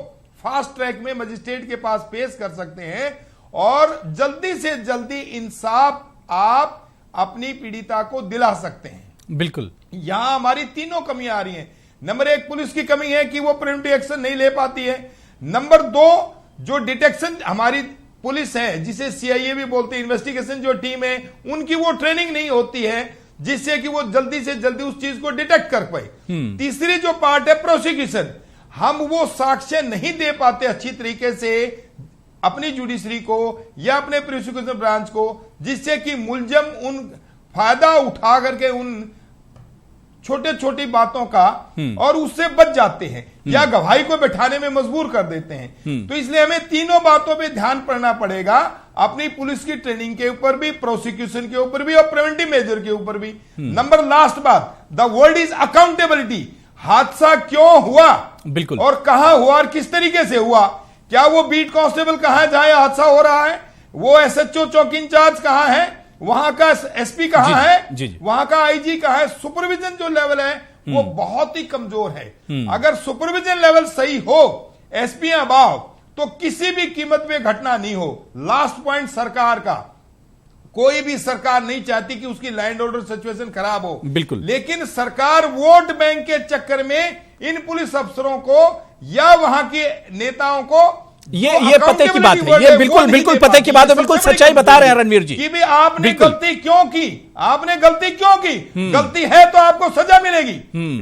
फास्ट ट्रैक में मजिस्ट्रेट के पास पेश कर सकते हैं और जल्दी से जल्दी इंसाफ आप अपनी पीड़िता को दिला सकते हैं। बिल्कुल, यहां हमारी तीनों कमियां आ रही हैं। नंबर 1 पुलिस की कमी है कि वो प्रिवेंटिव एक्शन नहीं ले पाती है। नंबर 2 जो डिटेक्शन हमारी पुलिस है, जिसे सीआईए भी बोलते हैं, इन्वेस्टिगेशन जो टीम है, उनकी वो ट्रेनिंग नहीं होती है जिससे कि वो जल्दी से जल्दी उस चीज को डिटेक्ट कर पाए। तीसरी जो पार्ट है प्रोसिक्यूशन, हम वो साक्ष्य नहीं दे पाते अच्छी तरीके से अपनी जुडिशरी को या अपने प्रोसिक्यूशन ब्रांच को, जिससे कि मुलजिम उन फायदा उठा करके उन छोटे छोटी बातों का और उससे बच जाते हैं या गवाही को बैठाने में मजबूर कर देते हैं। तो इसलिए हमें तीनों बातों पे ध्यान पड़ना पड़ेगा, अपनी पुलिस की ट्रेनिंग के ऊपर भी, प्रोसिक्यूशन के ऊपर भी और प्रिवेंटिव मेजर के ऊपर भी। नंबर लास्ट बात, द वर्ड इज अकाउंटेबिलिटी। हादसा क्यों हुआ, बिल्कुल, और कहां हुआ और किस तरीके से हुआ। क्या वो बीट कांस्टेबल कहां है जहां हादसा हो रहा है, वो एसएचओ चौकी इंचार्ज कहां है, वहां का एसपी कहां है, वहां का आईजी कहां है। सुपरविजन जो लेवल है वो बहुत ही कमजोर है। अगर सुपरविजन लेवल सही हो, एसपी अबाव, तो किसी भी कीमत पे घटना नहीं हो। लास्ट पॉइंट सरकार का, कोई भी सरकार नहीं चाहती कि उसकी लॉ एंड ऑर्डर सिचुएशन खराब हो, बिल्कुल, लेकिन सरकार वोट बैंक के चक्कर में इन पुलिस अफसरों को या वहां के नेताओं को ये पते की बात है, ये बिल्कुल पते की बात है, बिल्कुल सच्चाई बता रहे हैं रणवीर जी कि भी आपने गलती क्यों की, आपने गलती क्यों की, गलती है तो आपको सजा मिलेगी।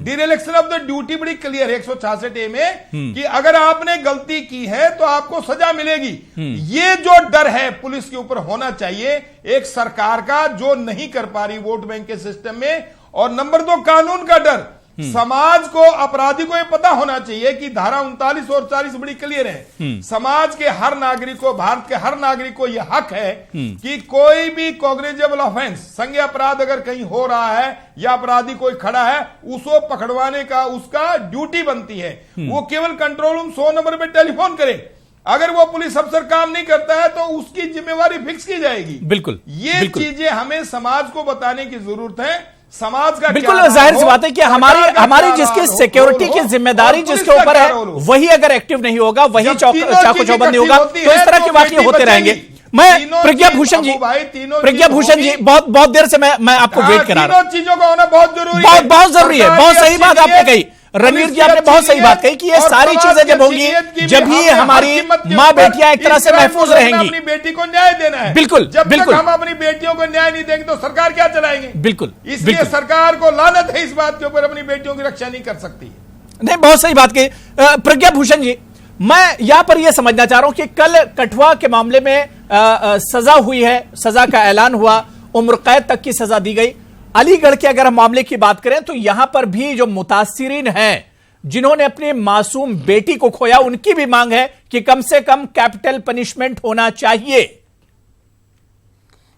डिरेक्शन ऑफ द ड्यूटी बड़ी क्लियर है 166A में कि अगर आपने गलती की है तो आपको सजा मिलेगी। ये जो डर है पुलिस के ऊपर होना चाहिए एक सरकार का, जो नहीं कर पा रही वोट बैंक के सिस्टम में। और नंबर 2 कानून का डर। समाज को, अपराधी को यह पता होना चाहिए कि धारा 39 और 40 बड़ी क्लियर है। समाज के हर नागरिक को, भारत के हर नागरिक को यह हक है कि कोई भी कॉग्निजेबल ऑफेंस, संज्ञेय अपराध अगर कहीं हो रहा है या अपराधी कोई खड़ा है, उसको पकड़वाने का उसका ड्यूटी बनती है। वो केवल कंट्रोल रूम 100 नंबर पे टेलीफोन करे। अगर वो पुलिस अफसर काम नहीं करता है तो उसकी जिम्मेवारी फिक्स की जाएगी। बिल्कुल, ये चीजें हमें समाज को बताने की जरूरत है। समाज का बिल्कुल जाहिर सी बात है कि हमारी जिसकी सिक्योरिटी की जिम्मेदारी जिसके ऊपर है, वही अगर एक्टिव नहीं होगा, वही चाको चौबंद नहीं होगा, तो इस तरह के वाकये होते रहेंगे। मैं प्रज्ञा भूषण जी बहुत देर से मैं आपको वेट करा रहा हूं। चीजों का होना बहुत जरूरी है, बहुत जरूरी है। बहुत सही बात आपने कही रणवीर जी, आपने बहुत सही बात कही कि ये सारी चीजें जब होंगी, जब ही हमारी माँ बेटियां एक तरह से महफूज रहेंगी। अपनी बेटी को न्याय देना है। बिल्कुल, जब तक हम अपनी बेटियों को न्याय नहीं देंगे तो सरकार क्या चलाएंगे। बिल्कुल, इसलिए सरकार को लानत है इस बात के ऊपर, अपनी बेटियों की रक्षा नहीं कर सकती। नहीं, बहुत सही बात कही प्रज्ञा भूषण जी। मैं यहां पर यह समझना चाह रहा हूं कि कल कठुआ के मामले में सजा हुई है, सजा का ऐलान हुआ, उम्र कैद तक की सजा दी गई। अलीगढ़ के अगर हम मामले की बात करें तो यहां पर भी जो मुतासिरीन हैं, जिन्होंने अपनी मासूम बेटी को खोया, उनकी भी मांग है कि कम से कम कैपिटल पनिशमेंट होना चाहिए।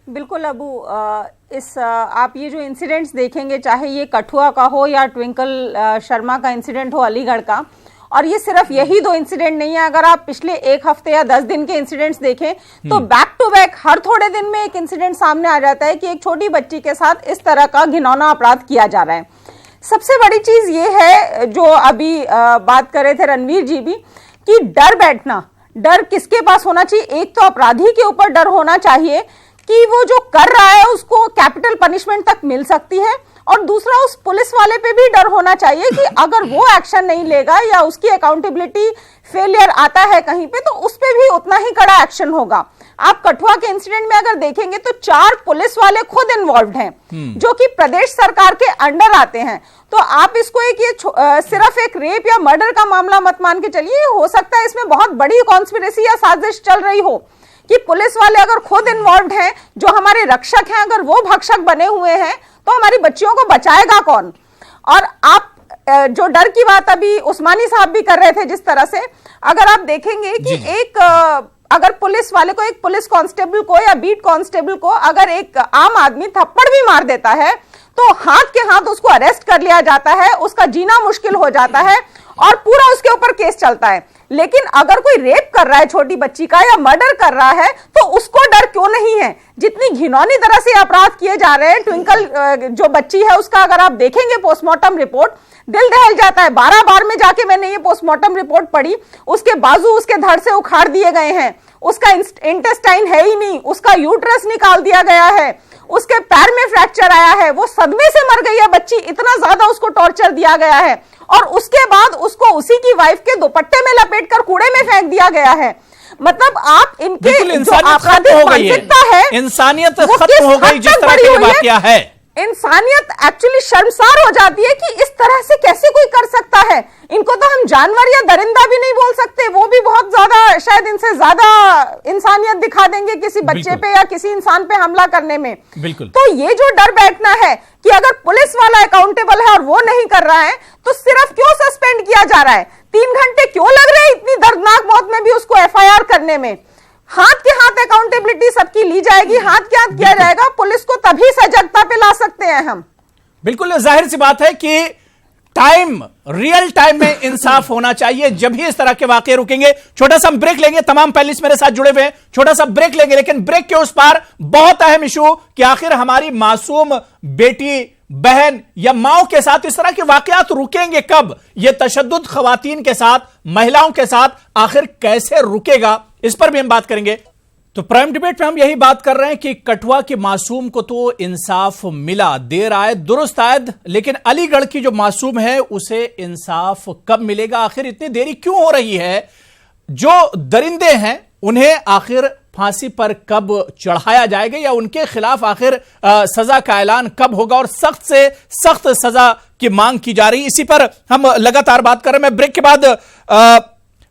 बिल्कुल अबू, आप ये जो इंसिडेंट्स देखेंगे, चाहे ये कठुआ का हो या ट्विंकल शर्मा का इंसिडेंट हो अलीगढ़ का, और ये सिर्फ यही 2 इंसिडेंट नहीं है, अगर आप पिछले 1 हफ्ते या 10 दिन के इंसिडेंट्स देखें तो बैक टू बैक हर थोड़े दिन में एक इंसिडेंट सामने आ जाता है कि एक छोटी बच्ची के साथ इस तरह का घिनौना अपराध किया जा रहा है। सबसे बड़ी चीज ये है जो अभी बात कर रहे थे रणवीर जी भी, कि डर बैठना, डर किसके पास होना चाहिए? एक तो अपराधी के ऊपर डर होना चाहिए कि वो जो कर रहा है उसको कैपिटल पनिशमेंट तक मिल सकती है, और दूसरा उस पुलिस वाले पे भी डर होना चाहिए कि अगर वो एक्शन नहीं लेगा या उसकी अकाउंटेबिलिटी फेलियर आता है कहीं पे तो उस पे भी उतना ही कड़ा एक्शन होगा। आप कठुआ के इंसिडेंट में अगर देखेंगे तो 4 पुलिस वाले खुद इन्वॉल्व हैं जो कि प्रदेश सरकार के अंडर आते हैं। तो आप इसको एक ये सिर्फ एक रेप या मर्डर का मामला मत मान के चलिए, हो सकता है इसमें बहुत बड़ी कॉन्स्पिरेसी या साजिश चल रही हो कि पुलिस वाले अगर खुद इन्वॉल्व हैं, जो हमारे रक्षक हैं अगर वो भक्षक बने हुए हैं तो हमारी बच्चियों को बचाएगा कौन? और आप जो डर की बात अभी उस्मानी साहब भी कर रहे थे, जिस तरह से अगर आप देखेंगे कि एक अगर पुलिस वाले को, एक पुलिस कांस्टेबल को या बीट कांस्टेबल को अगर एक आम आदमी थप्पड़ भी मार देता है तो हाथ के हाथ उसको अरेस्ट कर लिया जाता है, उसका जीना मुश्किल हो जाता है और पूरा उसके ऊपर केस चलता है। लेकिन अगर कोई रेप कर रहा है छोटी बच्ची का या मर्डर कर रहा है तो उसको डर क्यों नहीं है? जितनी घिनौनी तरह से अपराध किए जा रहे हैं, ट्विंकल जो बच्ची है उसका अगर आप देखेंगे पोस्टमार्टम रिपोर्ट, दिल दहल जाता है। 12 बार में जाके मैंने ये पोस्टमार्टम रिपोर्ट पढ़ी, उसके बाजू उसके धड़ से उखाड़ दिए गए हैं, उसका इंटेस्टाइन है ही नहीं, उसका यूट्रस निकाल दिया गया है, उसके पैर में फ्रैक्चर आया है, वो सदमे से मर गई है बच्ची, इतना ज्यादा उसको टॉर्चर दिया गया है और उसके बाद उसको उसी की वाइफ के दुपट्टे में लपेटकर कूड़े में फेंक दिया गया है। मतलब आप इनके जो आपराधिक मानसिकता है, इंसानियत खत्म हो गई जिस तरह का वाकया है। इंसानियत एक्चुअली शर्मसार हो जाती है कि इस तरह से कैसे कोई कर सकता है। इनको तो हम जानवर या दरिंदा भी नहीं बोल सकते, वो भी बहुत ज्यादा शायद इनसे ज्यादा इंसानियत दिखा देंगे किसी बच्चे पे या किसी इंसान पे हमला करने में। बिल्कुल। तो ये जो डर बैठना है कि अगर पुलिस वाला अकाउंटेबल है और वो नहीं कर रहा है तो सिर्फ क्यों सस्पेंड किया जा रहा है? 3 घंटे क्यों लग रहे हैं इतनी दर्दनाक मौत में भी उसको FIR करने में? हाथ के हाथ अकाउंटेबिलिटी सबकी ली जाएगी, हाथ के हाथ किया जाएगा, पुलिस को तभी सजगता पे ला सकते हैं हम। बिल्कुल जाहिर सी बात है कि रियल टाइम में इंसाफ होना चाहिए, जब ही इस तरह के वाकये रुकेंगे। छोटा सा ब्रेक लेंगे, तमाम पैनलिस्ट मेरे साथ जुड़े हुए हैं, छोटा सा ब्रेक लेंगे, लेकिन ब्रेक के उस पार बहुत अहम इशू कि आखिर हमारी मासूम बेटी, बहन या माओ के साथ इस तरह के वाकयात रुकेंगे कब? यह तशद्दुद खवातीन के साथ, महिलाओं के साथ आखिर कैसे रुकेगा, इस पर भी हम बात करेंगे। तो प्राइम डिबेट में हम यही बात कर रहे हैं कि कठुआ के मासूम को तो इंसाफ मिला, देर आए दुरुस्त आयद, लेकिन अलीगढ़ की जो मासूम है उसे इंसाफ कब मिलेगा? आखिर इतनी देरी क्यों हो रही है? जो दरिंदे हैं उन्हें आखिर फांसी पर कब चढ़ाया जाएगा या उनके खिलाफ आखिर सजा का ऐलान कब होगा? और सख्त से सख्त सजा की मांग की जा रही है, इसी पर हम लगातार बात कर रहे हैं। मैं ब्रेक के बाद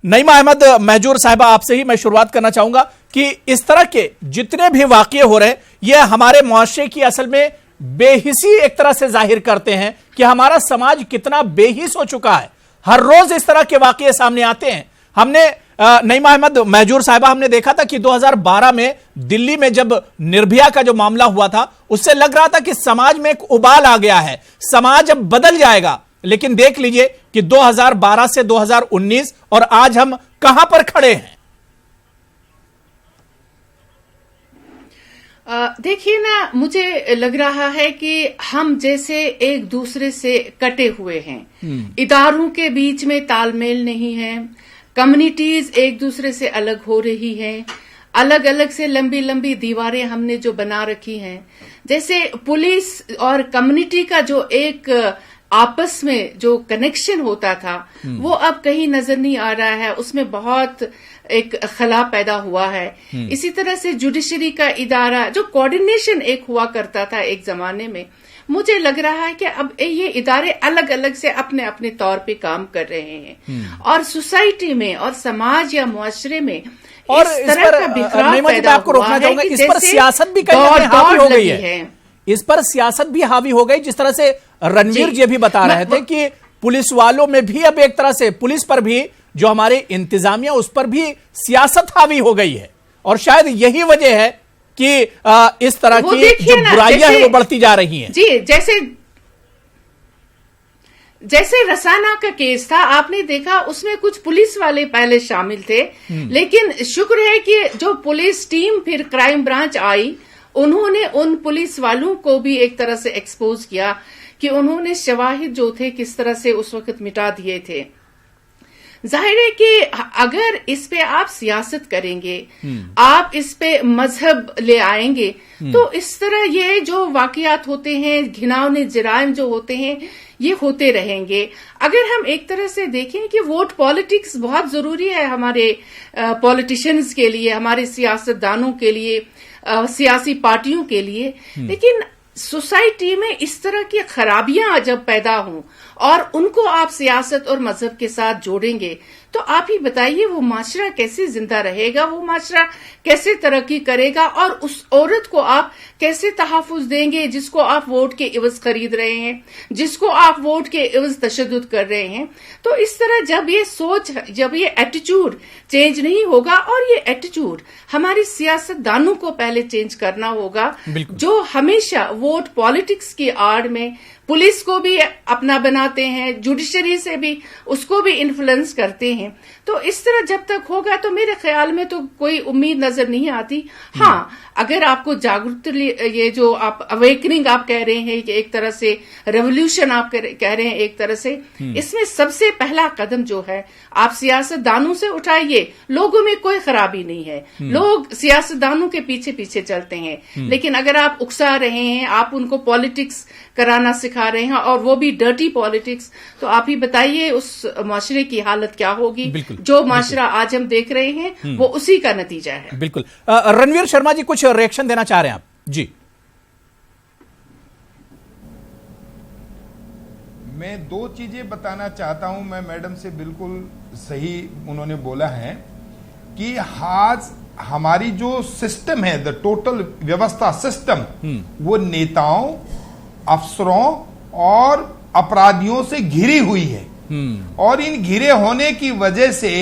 नईमा अहमद महजूर साहिबा, आपसे ही मैं शुरुआत करना चाहूंगा कि इस तरह के जितने भी वाकये हो रहे हैं ये हमारे मुआशरे की असल में बेहिसी एक तरह से जाहिर करते हैं कि हमारा समाज कितना बेहिस हो चुका है। हर रोज इस तरह के वाकये सामने आते हैं। हमने नईमा अहमद महजूर साहिबा, हमने देखा था कि 2012 में दिल्ली में जब निर्भया का जो मामला हुआ था उससे लग रहा था कि समाज में एक उबाल आ गया है, समाज अब बदल जाएगा। लेकिन देख लीजिए कि 2012 से 2019 और आज हम कहां पर खड़े हैं। देखिए ना, मुझे लग रहा है कि हम जैसे एक दूसरे से कटे हुए हैं। इदारों के बीच में तालमेल नहीं है, कम्युनिटीज एक दूसरे से अलग हो रही हैं, अलग अलग से लंबी लंबी दीवारें हमने जो बना रखी हैं। जैसे पुलिस और कम्युनिटी का जो एक आपस में जो कनेक्शन होता था वो अब कहीं नजर नहीं आ रहा है, उसमें बहुत एक खला पैदा हुआ है। इसी तरह से जुडिशरी का इदारा, जो कोऑर्डिनेशन एक हुआ करता था एक जमाने में, मुझे लग रहा है कि अब ये इदारे अलग अलग से अपने अपने तौर पे काम कर रहे हैं और सोसाइटी में और समाज या मुआशरे में और इस तरह का बिखराव पैदा हुआ है कि इस पर सियासत भी कहीं हावी हो गई है। इस पर सियासत भी हावी हो गई, जिस तरह से रणवीर जी भी बता रहे थे कि पुलिस वालों में भी अब एक तरह से पुलिस पर भी, जो हमारे इंतजामिया, उस पर भी सियासत हावी हो गई है। और शायद यही वजह है कि इस तरह की जो बुराइयां हैं वो बढ़ती जा रही हैं। जी, जैसे रसाना का केस था, आपने देखा उसमें कुछ पुलिस वाले पहले शामिल थे, लेकिन शुक्र है कि जो पुलिस टीम फिर क्राइम ब्रांच आई, उन्होंने उन पुलिस वालों को भी एक तरह से एक्सपोज किया कि उन्होंने शवाहिद जो थे किस तरह से उस वक्त मिटा दिए थे। जाहिर है कि अगर इस पे आप सियासत करेंगे, आप इस पे मजहब ले आएंगे, तो इस तरह ये जो वाकयात होते हैं, घिनौने जराइम जो होते हैं, ये होते रहेंगे। अगर हम एक तरह से देखें कि वोट पॉलिटिक्स बहुत जरूरी है हमारे पॉलिटिशियंस के लिए, हमारे सियासतदानों के लिए, सियासी पार्टियों के लिए, लेकिन सोसाइटी में इस तरह की खराबियां जब पैदा हों और उनको आप सियासत और मजहब के साथ जोड़ेंगे, तो आप ही बताइए वो माशरा कैसे जिंदा रहेगा, वो माशरा कैसे तरक्की करेगा, और उस औरत को आप कैसे तहफ़्फ़ुज़ देंगे जिसको आप वोट के इवज खरीद रहे हैं, जिसको आप वोट के इवज तशद्दुद कर रहे हैं। तो इस तरह जब ये सोच, जब ये एटीट्यूड चेंज नहीं होगा, और ये एटीट्यूड हमारे सियासतदानों को पहले चेंज करना होगा, जो हमेशा वोट पॉलिटिक्स की आड़ में पुलिस को भी अपना बनाते हैं, जुडिशरी से भी उसको भी इन्फ्लुएंस करते हैं। तो इस तरह जब तक होगा तो मेरे ख्याल में तो कोई उम्मीद नजर नहीं आती। हाँ, अगर आपको जागरूकता, ये जो आप अवेकनिंग आप कह रहे हैं कि एक तरह से रेवोल्यूशन आप कह रहे हैं एक तरह से, इसमें सबसे पहला कदम जो है आप सियासतदानों से उठाइए। लोगों में कोई खराबी नहीं है, लोग सियासतदानों के पीछे पीछे चलते हैं, लेकिन अगर आप उकसा रहे हैं, आप उनको पॉलिटिक्स कराना सिखा रहे हैं, और वो भी डर्टी पॉलिटिक्स, तो आप ही बताइए उस माशरे की हालत क्या होगी। जो माशरा आज हम देख रहे हैं वो उसी का नतीजा है। बिल्कुल। रणवीर शर्मा जी कुछ रिएक्शन देना चाह रहे हैं आप? जी। मैं दो चीजें बताना चाहता हूं। मैं मैडम से बिल्कुल सही उन्होंने बोला है कि आज हमारी जो सिस्टम है, द टोटल व्यवस्था सिस्टम, वो नेताओं, अफसरों और अपराधियों से घिरी हुई है, और इन घिरे होने की वजह से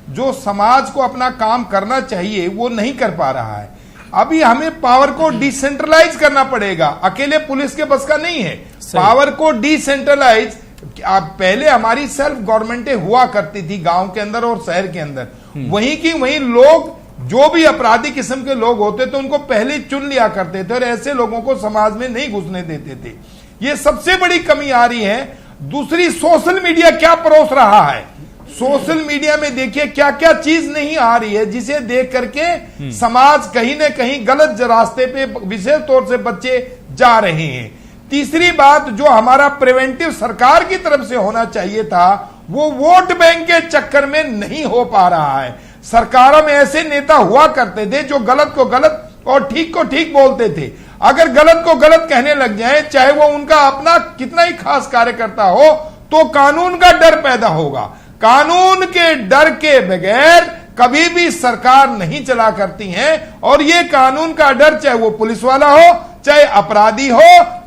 जो समाज को अपना काम करना चाहिए वो नहीं कर पा रहा है। अभी हमें पावर को डिसेंट्रलाइज करना पड़ेगा, अकेले पुलिस के बस का नहीं है। पावर को डिसेंट्रलाइज, पहले हमारी सेल्फ गवर्नमेंटें हुआ करती थी गांव के अंदर और शहर के अंदर, वहीं की वहीं लोग जो भी अपराधी किस्म के लोग होते थे उनको पहले चुन लिया करते थे, और ऐसे लोगों को समाज में नहीं घुसने देते थे। ये सबसे बड़ी कमी आ रही है। दूसरी, सोशल मीडिया क्या परोस रहा है। सोशल मीडिया में देखिए क्या क्या चीज नहीं आ रही है, जिसे देख करके समाज कहीं न कहीं गलत रास्ते पे विशेष तौर से बच्चे जा रहे हैं। तीसरी बात, जो हमारा प्रिवेंटिव सरकार की तरफ से होना चाहिए था, वो वोट बैंक के चक्कर में नहीं हो पा रहा है। सरकारों में ऐसे नेता हुआ करते थे जो गलत को गलत और ठीक को ठीक बोलते थे। अगर गलत को गलत कहने लग जाए, चाहे वो उनका अपना कितना ही खास कार्यकर्ता हो, तो कानून का डर पैदा होगा। कानून के डर के बगैर कभी भी सरकार नहीं चला करती है, और ये कानून का डर चाहे वो पुलिस वाला हो, चाहे अपराधी हो,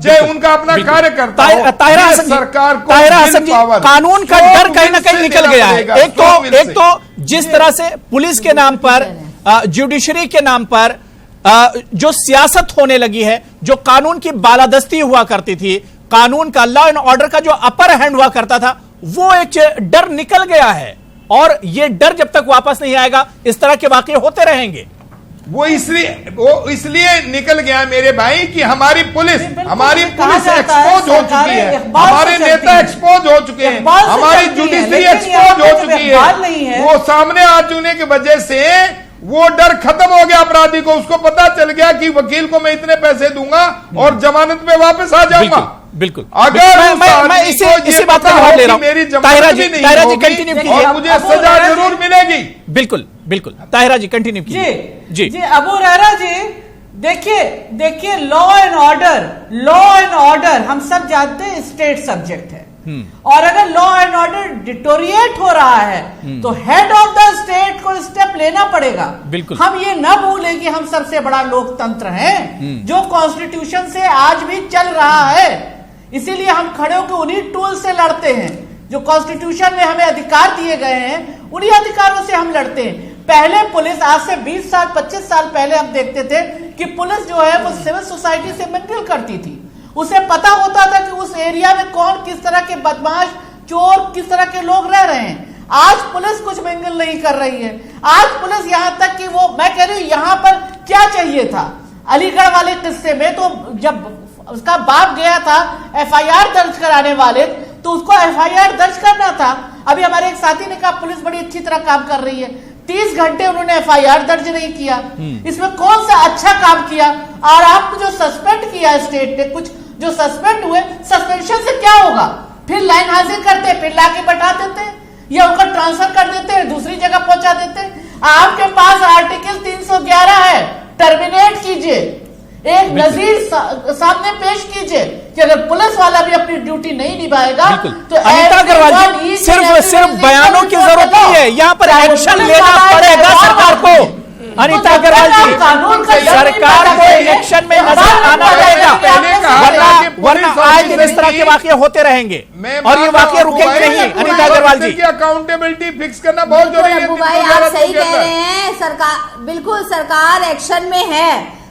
चाहे उनका अपना कार्यकर्ता हो, सरकार को पावर, कानून का डर कहीं ना कहीं निकल गया है। एक तो जिस तरह से पुलिस के नाम पर, जुडिशरी के नाम पर जो सियासत होने लगी है, जो कानून की बालादस्ती हुआ करती थी, कानून का, लॉ एंड ऑर्डर का जो अपर हैंड हुआ करता था, वो एक डर निकल गया है, और ये डर जब तक वापस नहीं आएगा इस तरह के वाकये होते रहेंगे। वो इसलिए निकल गया मेरे भाई कि हमारी पुलिस एक्सपोज हो चुकी है, हमारे नेता एक्सपोज हो चुके हैं, हमारी जुडिशरी एक्सपोज हो चुकी है। वो सामने आ चुके की वजह से वो डर खत्म हो गया अपराधी को। उसको पता चल गया कि वकील को मैं इतने पैसे दूंगा और जमानत में वापस आ जाऊंगा। बिल्कुल। अगर मैं इसी बात का जवाब ले रहा हूं। मेरी जमानत भी नहीं होगी और मुझे सजा जरूर मिलेगी। बिल्कुल बिल्कुल। ताहिरा जी कंटिन्यू कीजिए। जी अबू हुरैरा जी, देखिए लॉ एंड ऑर्डर हम सब जानते हैं स्टेट सब्जेक्ट है, और अगर लॉ एंड ऑर्डर डिटोरिएट हो रहा है तो हेड ऑफ द स्टेट को स्टेप लेना पड़ेगा। बिल्कुल। हम ये न भूलें कि हम सबसे बड़ा लोकतंत्र हैं, जो कॉन्स्टिट्यूशन से आज भी चल रहा है। इसीलिए हम खड़े होकर उन्हीं टूल से लड़ते हैं जो कॉन्स्टिट्यूशन में हमें अधिकार दिए गए हैं, उन्हीं अधिकारों से हम लड़ते हैं। पहले पुलिस, आज से 20 साल 25 साल पहले हम देखते थे कि पुलिस जो है वो सिविल सोसाइटी से मिंगल करती थी, उसे पता होता था कि उस एरिया में कौन किस तरह के बदमाश, चोर, किस तरह के लोग रह रहे हैं। आज पुलिस कुछ मिंगल नहीं कर रही है। आज पुलिस यहां तक कि वो, मैं कह रही हूं, यहां पर क्या चाहिए था अलीगढ़ वाले किस्से में, तो जब उसका बाप गया था एफआईआर दर्ज कराने वाले, तो उसको एफआईआर दर्ज करना था। अभी हमारे एक साथी ने कहा पुलिस बड़ी अच्छी तरह काम कर रही है, 30 घंटे उन्होंने एफआईआर दर्ज नहीं किया। इसमें कौन सा अच्छा काम किया? और आपको जो सस्पेंड किया स्टेट ने, कुछ जो सस्पेंड हुए, सस्पेंशन से क्या होगा? फिर लाइन हाजिर करते, फिर लाके बैठा देते या उनका ट्रांसफर कर देते, दूसरी जगह पहुंचा देते। आपके पास आर्टिकल 311 है, टर्मिनेट कीजिए, एक नजीर सामने पेश कीजिए कि अगर पुलिस वाला भी अपनी ड्यूटी नहीं निभाएगा तो अनीता अग्रवाल जी, सिर्फ बयानों की जरूरत नहीं है, यहाँ पर एक्शन लेना पड़ेगा सरकार को। अनीता अग्रवाल जी, सरकार को एक्शन में नजर आना पड़ेगा, वरना आए दिन इस तरह के वाकये होते रहेंगे और ये वाकये रुकेंगे नहीं। अनीता अग्रवाल जी, अकाउंटेबिलिटी फिक्स करना बहुत जरूरी है। अबू भाई आप सही कह रहे हैं, सरकार बिल्कुल सरकार एक्शन में है,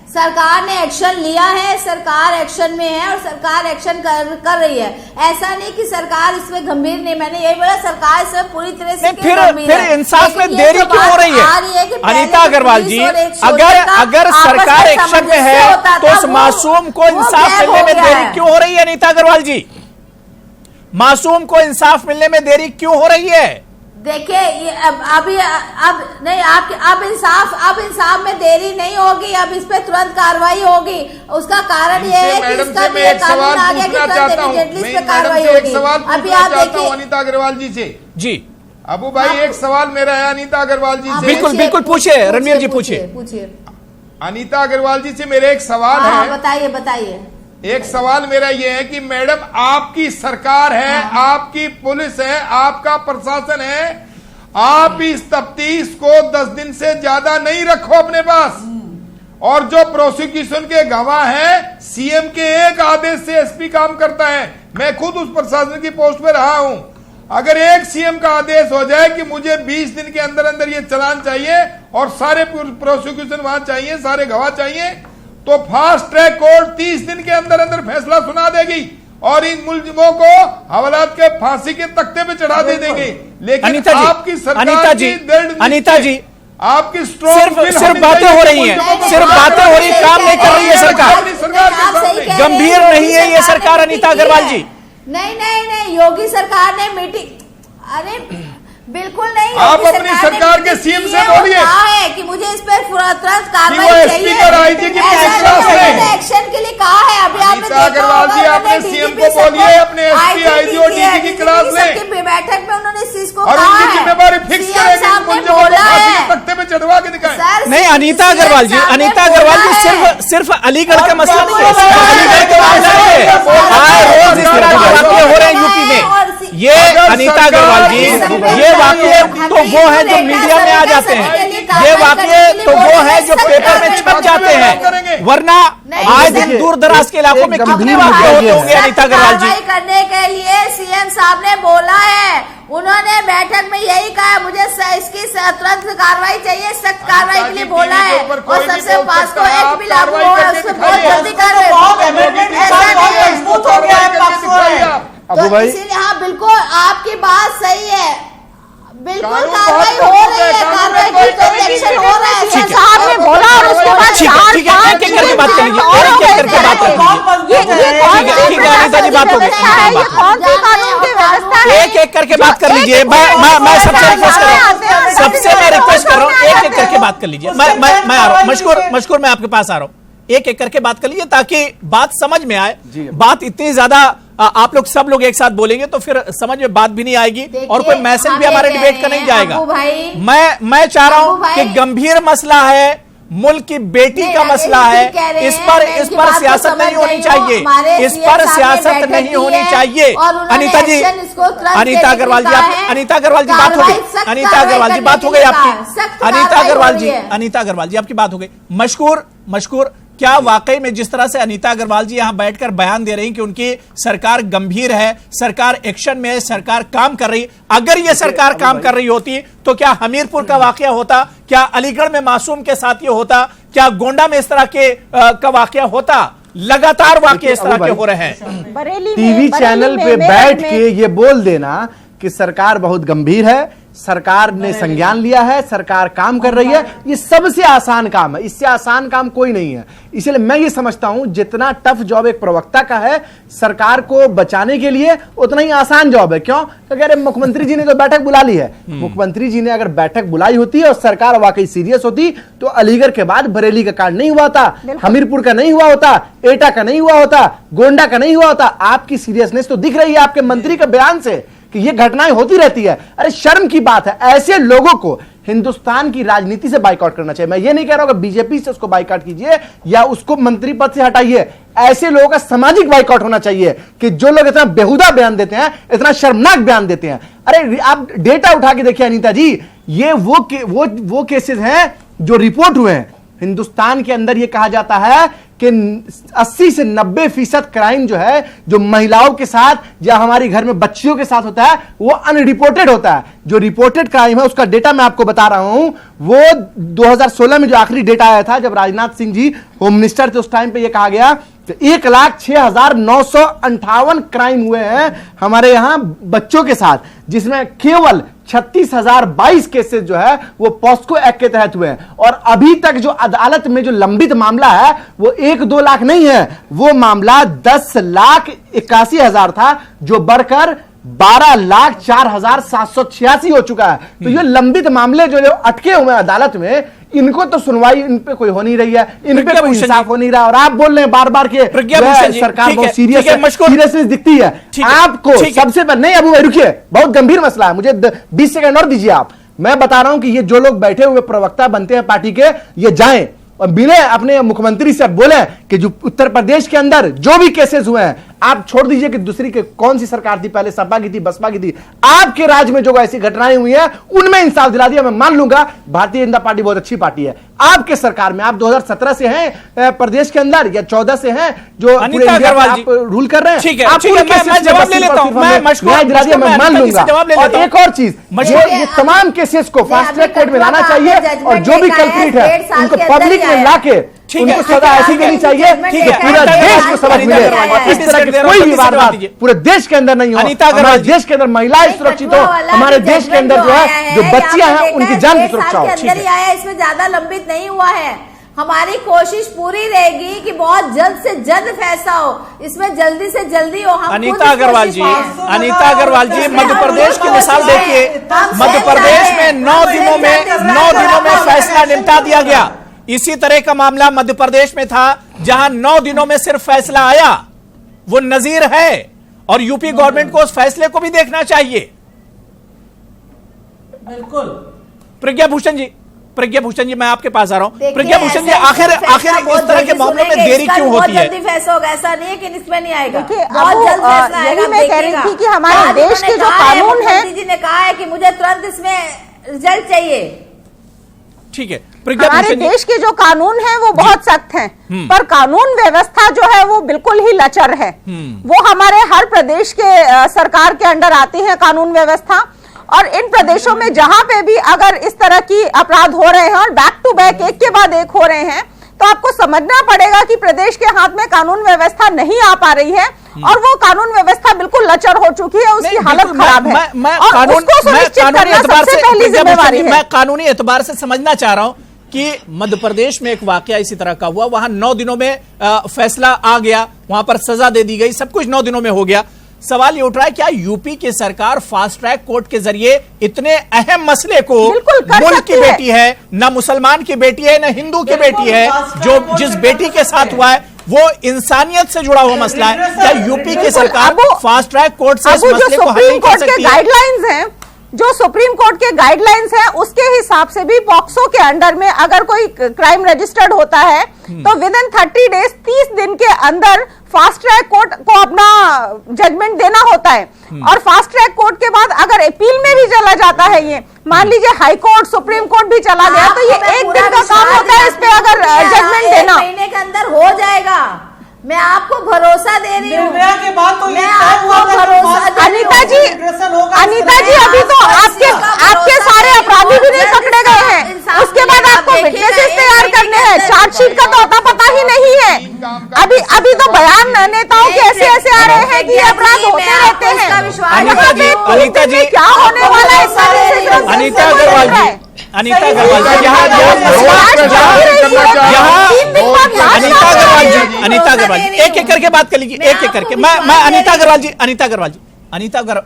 सरकार ने एक्शन लिया है, सरकार एक्शन में है और सरकार एक्शन कर रही है। ऐसा नहीं कि सरकार इसमें गंभीर नहीं, मैंने यही बोला सरकार इसमें पूरी तरह से फिर इंसाफ में देरी क्यों हो रही है? अनीता अग्रवाल जी, अगर सरकार एक्शन में है तो उस मासूम को इंसाफ मिलने में देरी क्यों हो रही है? अनीता अग्रवाल जी, मासूम को इंसाफ मिलने में देरी क्यों हो रही है? देखिए अब नहीं, अब इंसाफ में देरी नहीं होगी, अब इस पे तुरंत कार्रवाई होगी। उसका कारण ये है कि इसका भी कानून आ गया कि तुरंत इमीडिएटली इस पे कार्रवाई होगी। अभी आप देखिए अनीता अग्रवाल जी से। जी अबू भाई, एक सवाल मेरा है अनीता अग्रवाल जी से। बिल्कुल पूछिए रणवीर जी, पूछिए। अनीता अग्रवाल जी से मेरे एक सवाल है। बताइए। एक सवाल मेरा यह है कि मैडम, आपकी सरकार है, आपकी पुलिस है, आपका प्रशासन है, आप इस तफ्तीश को 10 दिन से ज्यादा नहीं रखो अपने पास। और जो प्रोसिक्यूशन के गवाह हैं, सीएम के एक आदेश से एसपी काम करता है। मैं खुद उस प्रशासन की पोस्ट पे रहा हूं। अगर एक सीएम का आदेश हो जाए कि मुझे 20 दिन के अंदर अंदर ये चालान चाहिए और सारे प्रोसिक्यूशन वहां चाहिए, सारे गवाह चाहिए, तो फास्ट ट्रैक कोर्ट 30 दिन के अंदर अंदर फैसला सुना देगी और इन मुलजिमों को हवालात के फांसी के तख्ते पे चढ़ा दे देंगे। लेकिन आपकी सरकार अनीता जी, आपकी सिर्फ बातें हो रही हैं, काम नहीं कर रही है सरकार, गंभीर नहीं है ये सरकार। अनीता अग्रवाल जी, नहीं, योगी सरकार ने मीटिंग, अरे बिल्कुल नहीं, आप अपनी सरकार के सीएम से बोलिए है कि मुझे इस पर तुरंत कार्रवाई चाहिए, एक्शन के लिए कहा है। अभी आपने अग्रवाल जी, अपने सीएम को बोलिए, अपने एसपी, आईजी और डीजी की क्लास लें। बैठक में उन्होंने इस चीज को और कहा उनकी जिम्मेदारी फिक्स करेंगे, तख्ते पे चढ़वा के दिखाएं। नहीं अनीता अग्रवाल जी, सिर्फ अलीगढ़ का मसला नहीं है, अलीगढ़ के मामला है, रोज इस तरह के वाकये हो रहे हैं यूपी में। ये अनीता अग्रवाल जी, ये वाकये तो वो है जो मीडिया में आ जाते हैं, ये वाकये तो वो है जो पेपर में छप जाते हैं, वरना आज दिन दूर दराज के इलाकों में कितने वाकये होते होंगे। अनीता अग्रवाल जी, करने के लिए सीएम साहब ने बोला है, उन्होंने बैठक में यही कहा, मुझे इसकी तुरंत कार्रवाई चाहिए, सख्त कार्रवाई के लिए बोला है और सबसे पास को एक भी लागू हो उसको बहुत जल्दी कर रहे अबू भाई, इसीलिए हाँ बिल्कुल आपकी बात सही है, बिल्कुल कार्रवाई हो रही है, कार्रवाई की तो एक्शन हो रहा है। साहब ने बोला और उसके बाद ठीक है, एक करके बात कर लीजिए, और एक करके बात कर लीजिए, अनीता जी बात होगी, एक करके बात कर लीजिए। मैं सबसे रिक्वेस्ट कर रहा हूँ, एक करके बात कर लीजिए। मैं आ रहा हूँ, मशकूर मैं आपके पास आ रहा हूँ, एक करके बात कर लीजिए ताकि बात समझ में आए। बात इतनी ज्यादा आप लोग सब लोग एक साथ बोलेंगे तो फिर समझ में बात भी नहीं आएगी और कोई मैसेज भी हमारे डिबेट का नहीं जाएगा। मैं चाह रहा हूं कि गंभीर मसला है, मुल्क की बेटी का मसला है, इस पर सियासत नहीं होनी चाहिए, इस पर सियासत नहीं होनी चाहिए। अनीता जी, अनीता अग्रवाल जी, अनीता अग्रवाल जी बात हो गई, अनीता अग्रवाल जी बात हो गई आपकी, अनीता अग्रवाल जी आपकी बात हो गई। मशकूर, क्या वाकई में जिस तरह से अनीता अग्रवाल जी यहां बैठकर बयान दे रही हैं कि उनकी सरकार गंभीर है, सरकार एक्शन में है, सरकार काम कर रही, अगर यह सरकार काम कर रही होती तो क्या हमीरपुर का वाकया होता, क्या अलीगढ़ में मासूम के साथ ये होता, क्या गोंडा में इस तरह के का वाकया होता? लगातार वाकये इस तरह के हो रहे हैं। बरेली टीवी चैनल पे बैठ के ये बोल देना कि सरकार बहुत गंभीर है, सरकार ने संज्ञान लिया है, सरकार काम कर रही है, ये सबसे आसान काम है, इससे आसान काम कोई नहीं है। इसलिए मैं ये समझता हूं जितना टफ जॉब एक प्रवक्ता का है सरकार को बचाने के लिए, उतना ही आसान जॉब है। क्यों? क्योंकि अरे मुख्यमंत्री जी ने तो बैठक बुला ली है, मुख्यमंत्री जी ने अगर बैठक बुलाई होती और सरकार वाकई सीरियस होती तो अलीगढ़ के बाद बरेली का कांड नहीं हुआ होता, हमीरपुर का नहीं हुआ होता, एटा का नहीं हुआ होता, गोंडा का नहीं हुआ होता। आपकी सीरियसनेस तो दिख रही है आपके मंत्री के बयान से कि ये घटनाएं होती रहती है। अरे शर्म की बात है, ऐसे लोगों को हिंदुस्तान की राजनीति से बाइकआउट करना चाहिए। मैं ये नहीं कह रहा हूं कि बीजेपी से उसको बाइकआउट कीजिए या उसको मंत्री पद से हटाइए, ऐसे लोगों का सामाजिक बाइकआउट होना चाहिए कि जो लोग इतना बेहुदा बयान देते हैं, इतना शर्मनाक बयान देते हैं। अरे आप डेटा उठा के देखिए अनीता जी, ये वो केसेस हैं जो रिपोर्ट हुए हैं। हिंदुस्तान के अंदर यह कहा जाता है कि 80 से 90% क्राइम जो है, जो महिलाओं के साथ या हमारी घर में बच्चियों के साथ होता है, वो अनरिपोर्टेड होता है। जो रिपोर्टेड क्राइम है उसका डेटा मैं आपको बता रहा हूं, वो 2016 में जो आखिरी डेटा आया था जब राजनाथ सिंह जी होम मिनिस्टर थे, उस टाइम पे यह कहा गया तो 1,06,958 क्राइम हुए हैं हमारे यहां बच्चों के साथ, जिसमें केवल 36,022 केसेस जो है वो पॉस्को एक्ट के तहत हुए हैं। और अभी तक जो अदालत में जो लंबित मामला है वो 1-2 लाख नहीं है, वो मामला 10,81,000 था, जो बढ़कर 12,04,786 हो चुका है। तो ये लंबित मामले जो अटके हुए हैं अदालत में, इनको तो सुनवाई इन पे कोई हो नहीं रही है, इन पे कोई इंसाफ हो नहीं रहा। और आप बोल रहे हैं बार बार के सरकार बहुत सीरियसनेस दिखती है आपको। सबसे पहले नहीं अबू भाई रुकिए, बहुत गंभीर मसला है, मुझे 20 सेकंड और दीजिए आप। मैं बता रहा हूं कि ये जो लोग बैठे हुए प्रवक्ता बनते हैं पार्टी के, ये जाएं और मिले अपने मुख्यमंत्री से, बोले कि जो उत्तर प्रदेश के अंदर जो भी केसेस हुए हैं, आप छोड़ दीजिए कि दूसरी के कौन सी सरकार थी, पहले सपा की थी, बसपा की थी, आपके राज्य में जो ऐसी घटनाएं हुई हैं उनमें इंसाफ दिला दिया। मैं मान लूंगा भारतीय जनता पार्टी बहुत अच्छी पार्टी है, आपके सरकार में आप 2017 से हैं प्रदेश के अंदर या 14 से हैं, जो पूरे इंडिया में आप रूल कर रहे हैं। ठीक है, आप मैं जवाब ले लेता हूं, मैं दिला दिया, मैं मान लूंगा। और एक और चीज, ये तमाम केसेस को फास्ट ट्रैक कोर्ट में लाना चाहिए और जो भी कल्प्रिट है उनको पब्लिक में लाके उनको सजा ऐसी देनी चाहिए कि पूरा देश को सबक मिले और इस तरह की कोई भी वारदात पूरे देश के अंदर नहीं हो। हमारे देश के अंदर महिलाएं सुरक्षित हो, हमारे देश के अंदर जो है जो बच्चियां हैं उनकी जान की सुरक्षा हो। इसमें ज्यादा लंबित नहीं हुआ है। हमारी कोशिश पूरी रहेगी कि बहुत जल्द से जल्द फैसला हो, इसमें जल्दी से जल्दी हो। हम अनीता अग्रवाल जी, मध्य प्रदेश की मिसाल देखिए, मध्य प्रदेश में 9 दिनों में फैसला निपटा दिया गया। इसी तरह का मामला मध्य प्रदेश में था जहां 9 दिनों में सिर्फ फैसला आया, वो नजीर है और यूपी गवर्नमेंट को उस फैसले को भी देखना चाहिए। बिल्कुल। प्रज्ञा भूषण जी मैं आपके पास आ रहा हूं। प्रज्ञा भूषण जी, आखिर इस तरह के मामलों में देरी क्यों होती है? जल्दी फैसला होगा, ऐसा नहीं है कि इसमें नहीं आएगा। बहुत जल्द फैसला आएगा। मैं कह रही थी कि हमारे देश के जो कानून है, मोदी जी ने कहा है कि मुझे तुरंत इसमें रिजल्ट चाहिए। ठीक है, हमारे देश के जो कानून हैं वो बहुत सख्त हैं, पर कानून व्यवस्था जो है वो बिल्कुल ही लचर है। वो हमारे हर प्रदेश के सरकार के अंडर आती है कानून व्यवस्था, और इन प्रदेशों में जहां पे भी अगर इस तरह की अपराध हो रहे हैं और बैक टू बैक एक के बाद एक हो रहे हैं, तो आपको समझना पड़ेगा कि प्रदेश के हाथ में कानून व्यवस्था नहीं आ पा रही है और वो कानून व्यवस्था बिल्कुल लचर हो चुकी है, उसकी हालत खराब है। और उसको सुनिश्चित करना सबसे पहली जिम्मेवारी है। मैं कानूनी एतबार से समझना चाह रहा हूं कि मध्य प्रदेश में एक वाकया इसी तरह का हुआ, वहां 9 दिनों में फैसला आ गया, वहां पर सजा दे दी गई, सब कुछ 9 दिनों में हो गया। सवाल ये उठ रहा है, क्या यूपी की सरकार फास्ट ट्रैक कोर्ट के जरिए इतने अहम मसले को, मुल्क की बेटी है, न मुसलमान की बेटी है न हिंदू की बेटी है, जो जिस बेटी के साथ हुआ है वो इंसानियत से जुड़ा हुआ मसला है, क्या यूपी की सरकार फास्ट ट्रैक कोर्ट से इस मसले को हल नहीं कर सकती? गाइडलाइंस हैं, जो सुप्रीम कोर्ट के गाइडलाइंस हैं, उसके हिसाब से भी पॉक्सो के अंडर में अगर कोई क्राइम रजिस्टर्ड होता है तो विद इन 30 डेज 30 दिन के अंदर फास्ट ट्रैक कोर्ट को अपना जजमेंट देना होता है। और फास्ट ट्रैक कोर्ट के बाद अगर अपील में भी चला जाता है, ये मान लीजिए हाई कोर्ट सुप्रीम कोर्ट भी चला गया, तो ये एक दिन का काम होता है इस पे अगर जजमेंट देना। महीने के अंदर हो जाएगा, मैं आपको भरोसा दे रही हूँ। के बाद तो मैं आपको भरोसा अनीता जी अभी तो आपके सारे अपराधी भी नहीं पकड़े गए हैं, उसके बाद आपको विटनेसेस तैयार करने हैं, चार्जशीट का तो अता पता ही नहीं है। अभी बयान नेताओं के ऐसे आ रहे हैं कि ये अपराध होते रहते हैं। अनीता जी क्या होने वाला है इस सारे से? अनीता अग्रवाल जी, अनीता अग्रवाल जी, अनीता अग्रवाल जी एक एक करके बात कर लीजिए, एक एक करके। मैं अनीता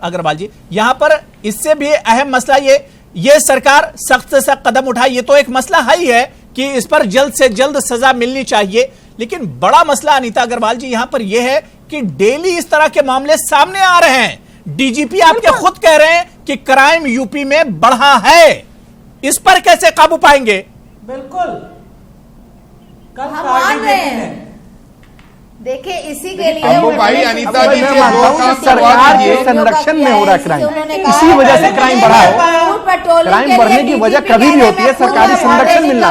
अग्रवाल जी यहां पर इससे भी अहम मसला ये सरकार सख्त से सख्त कदम उठाए, ये तो एक मसला है ही है कि इस पर जल्द से जल्द सजा मिलनी चाहिए, लेकिन बड़ा मसला अनीता अग्रवाल जी यहां पर यह है कि डेली इस तरह के मामले सामने आ रहे हैं। डीजीपी आपके खुद कह रहे हैं कि क्राइम यूपी में बढ़ा है, इस पर कैसे काबू पाएंगे? बिल्कुल हम मान रहे हैं। देखिए इसी के लिए अबू भाई अनीता जी मैं मानता हूं कि सरकार के संरक्षण में हो रहा है क्राइम, इसी वजह से क्राइम बढ़ा है। क्राइम बढ़ने की वजह कभी भी होती है सरकारी संरक्षण मिलना।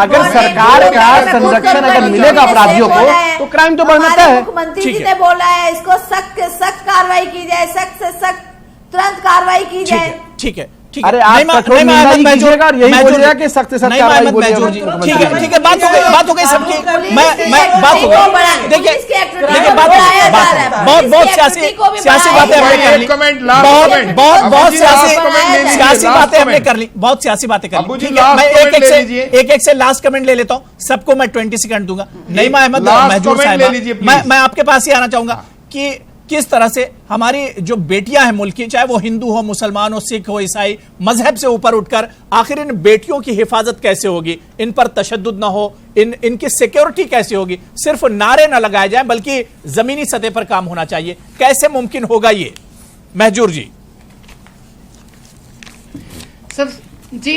अगर सरकार का संरक्षण अगर मिलेगा अपराधियों को तो क्राइम तो बढ़ना है। मुख्यमंत्री जी ने बोला है इसको सख्त से सख्त कार्रवाई की जाए, सख्त से सख्त तुरंत कार्रवाई की जाए। ठीक है। अरे आप कठोर निर्णय कीजिएगा और यही बोलिएगा कि सख्त से सख्त कार्रवाई बोलिएगा। ठीक है, बात हो गई सबकी। मैं बात हो गई। देखिए बहुत सियासी बातें हमने कर ली, बहुत सियासी बातें हमने कर ली, बहुत सियासी बातें कर ली। ठीक है, मैं एक से लास्ट कमेंट ले लेता हूं, सबको मैं 20 सेकंड दूंगा। नईमा अहमद महजूर साहिबा, मैं आपके पास ही आना चाहूंगा कि किस तरह से हमारी जो बेटियां हैं मुल्क की, चाहे वो हिंदू हो, मुसलमान हो, सिख हो, ईसाई, मजहब से ऊपर उठकर आखिर इन बेटियों की हिफाजत कैसे होगी, इन पर तशद्दुद ना हो, इनकी सिक्योरिटी कैसे होगी? सिर्फ नारे ना लगाए जाएं बल्कि जमीनी सतह पर काम होना चाहिए। कैसे मुमकिन होगा ये, महजूर जी?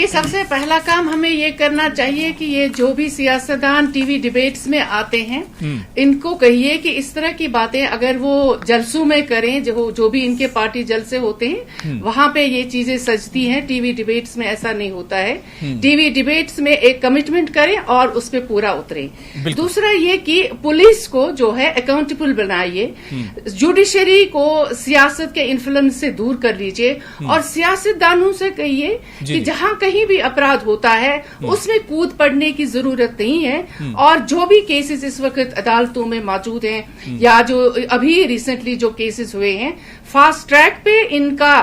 सबसे पहला काम हमें ये करना चाहिए कि ये जो भी सियासतदान टीवी डिबेट्स में आते हैं इनको कहिए कि इस तरह की बातें अगर वो जलसों में करें, जो भी इनके पार्टी जलसे होते हैं वहां पे ये चीजें सजती हैं, टीवी डिबेट्स में ऐसा नहीं होता है। टीवी डिबेट्स में एक कमिटमेंट करें और उस पर पूरा उतरें। दूसरा ये कि पुलिस को जो है अकाउंटेबल बनाइए, जुडिशरी को सियासत के इन्फ्लुएंस से दूर कर लीजिए और सियासतदानों से कहिए कि जहां कहीं भी अपराध होता है उसमें कूद पड़ने की जरूरत नहीं है। और जो भी केसेस इस वक्त अदालतों में मौजूद हैं या जो अभी रिसेंटली जो केसेस हुए हैं, फास्ट ट्रैक पे इनका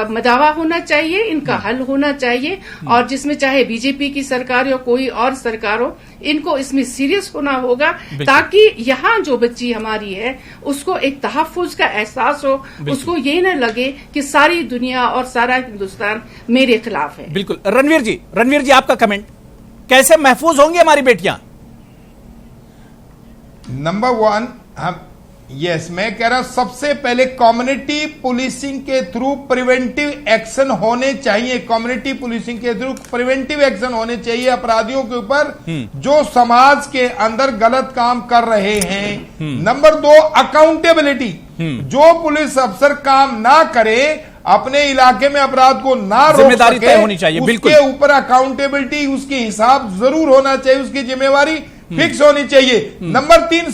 मदावा होना चाहिए, इनका हल होना चाहिए। और जिसमें चाहे बीजेपी की सरकार हो, कोई और सरकार हो, इनको इसमें सीरियस होना होगा ताकि यहाँ जो बच्ची हमारी है उसको एक तहफ्फुज का एहसास हो, उसको ये न लगे कि सारी दुनिया और सारा हिंदुस्तान मेरे खिलाफ है। बिल्कुल। रणवीर जी आपका कमेंट, कैसे महफूज होंगी हमारी बेटियां? नंबर 1 हम मैं कह रहा हूं सबसे पहले कम्युनिटी पुलिसिंग के थ्रू प्रिवेंटिव एक्शन होने चाहिए। कम्युनिटी पुलिसिंग के थ्रू प्रिवेंटिव एक्शन होने चाहिए अपराधियों के ऊपर जो समाज के अंदर गलत काम कर रहे हैं। नंबर 2 अकाउंटेबिलिटी, जो पुलिस अफसर काम ना करे, अपने इलाके में अपराध को ना रोक सके, होनी चाहिए। उसके ऊपर अकाउंटेबिलिटी, उसके हिसाब जरूर होना चाहिए, उसकी जिम्मेवारी फिक्स होनी चाहिए। नंबर 3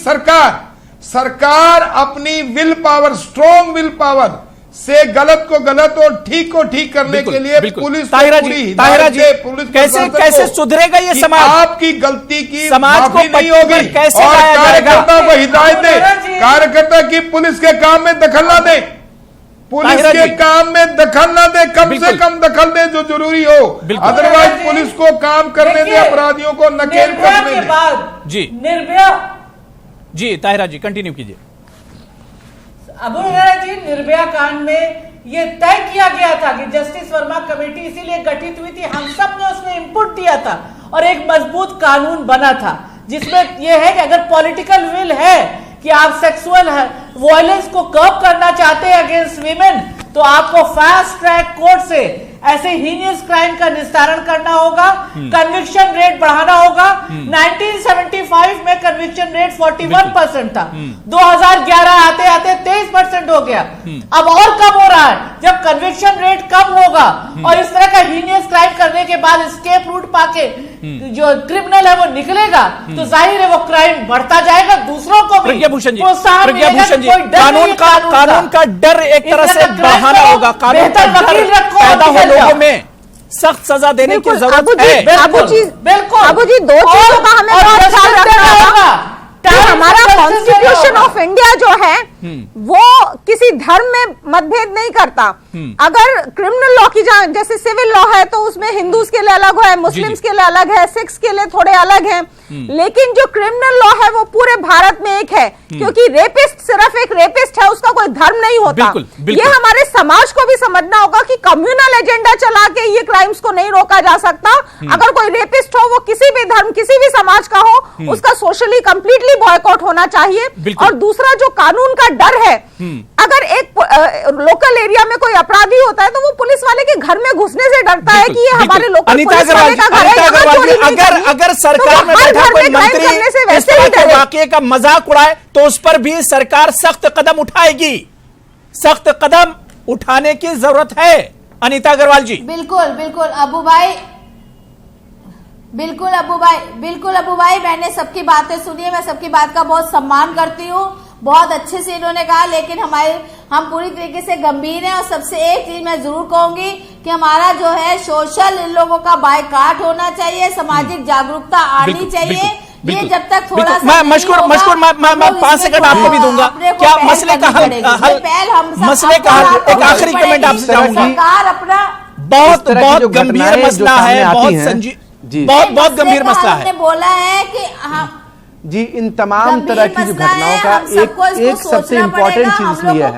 सरकार अपनी will power, strong will power से गलत को गलत और ठीक को ठीक करने के लिए पुलिस पुलिस कैसे सुधरेगा ये समाज? आपकी गलती की समाज माफी नहीं होगी और कार्यकर्ता को हिदायत दे, कार्यकर्ता की पुलिस के काम में दखल ना दे, पुलिस के काम में दखल ना दे, कम से कम दखल दे जो जरूरी हो, अदरवाइज पुलिस को काम करने दे, अपराधियों को नकेल करने दे। जी निर्भया जी, ताहिरा जी कंटिन्यू कीजिए। अबू हुरैरा जी, निर्भया कांड में ये तय किया गया था कि जस्टिस वर्मा कमेटी इसीलिए गठित हुई थी, हम सब ने उसमें इनपुट दिया था और एक मजबूत कानून बना था जिसमें यह है कि अगर पॉलिटिकल विल है कि आप सेक्सुअल वायलेंस को कर्ब करना चाहते हैं अगेंस्ट वीमेन, तो आपको फास्ट ट्रैक कोर्ट से ऐसे हीनियस क्राइम का निस्तारण करना होगा, कन्विक्शन रेट बढ़ाना होगा। 1975 में कन्विक्शन रेट 41% था, 2011 आते आते 23% हो गया, अब और कम हो रहा है। जब कन्विक्शन रेट कम होगा और इस तरह का हीनियस क्राइम करने के बाद स्केप रूट पाके जो क्रिमिनल है वो निकलेगा, तो जाहिर है वो क्राइम बढ़ता जाएगा, दूसरों को भी प्रोत्साहन मिलेगा। कानून का डर एक तरह से बढ़ाना होगा, कानून का डर पैदा हो, लोगों में सख्त सजा देने की जरूरत है। बिल्कुल, दो चीजों का हमें बहुत ख्याल रखना होगा। हमारा कॉन्स्टिट्यूशन ऑफ इंडिया जो है वो किसी धर्म में मतभेद नहीं करता। अगर क्रिमिनल लॉ की जैसे सिविल लॉ है तो उसमें हिंदूज के लिए अलग है, मुस्लिम्स के लिए अलग है, सिख्स के लिए थोड़े अलग हैं, लेकिन जो क्रिमिनल लॉ है वो पूरे भारत में एक है, क्योंकि रेपिस्ट सिर्फ एक रेपिस्ट है, उसका कोई धर्म नहीं होता। बिल्कुल, बिल्कुल। ये हमारे समाज को भी समझना होगा कि कम्युनल एजेंडा चला के ये क्राइम्स को नहीं रोका जा सकता। अगर कोई रेपिस्ट हो वो किसी भी धर्म किसी भी समाज का हो, उसका सोशली कंप्लीटली बॉयकॉट होना चाहिए। और दूसरा जो कानून का डर है, अगर एक लोकल एरिया में कोई अपराधी होता है तो वो पुलिस वाले के घर में घुसने से डरता है कि ये हमारे लोकल पुलिस वाले का घर है। अगर सरकार में बैठा कोई मंत्री इस तरह के वाकये का मजाक उड़ाए तो उस पर भी सरकार सख्त कदम उठाएगी, सख्त कदम उठाने की जरूरत है। अनीता अग्रवाल जी। बिल्कुल बिल्कुल अबू भाई, बिल्कुल अबू भाई, मैंने सबकी बातें सुनी है, मैं सबकी बात का बहुत सम्मान करती हूँ, बहुत अच्छे से इन्होंने कहा, लेकिन हम पूरी तरीके से गंभीर हैं। और सबसे एक चीज मैं जरूर कहूंगी कि हमारा जो है सोशल इन लोगों का बायकॉट होना चाहिए, सामाजिक जागरूकता आनी चाहिए। ये जब तक थोड़ा सा मशकूर मैं 5 सेकंड आपको भी दूंगा। क्या मसले का हल मसले का हल एक आखिरी कमेंट आपसे चाहूंगी। सरकार अपना बहुत गंभीर मसला है, बहुत गंभीर मसला है। बोला है कि जी इन तमाम तरह की जो घटनाओं का एक सबसे इम्पोर्टेंट चीज इसलिए है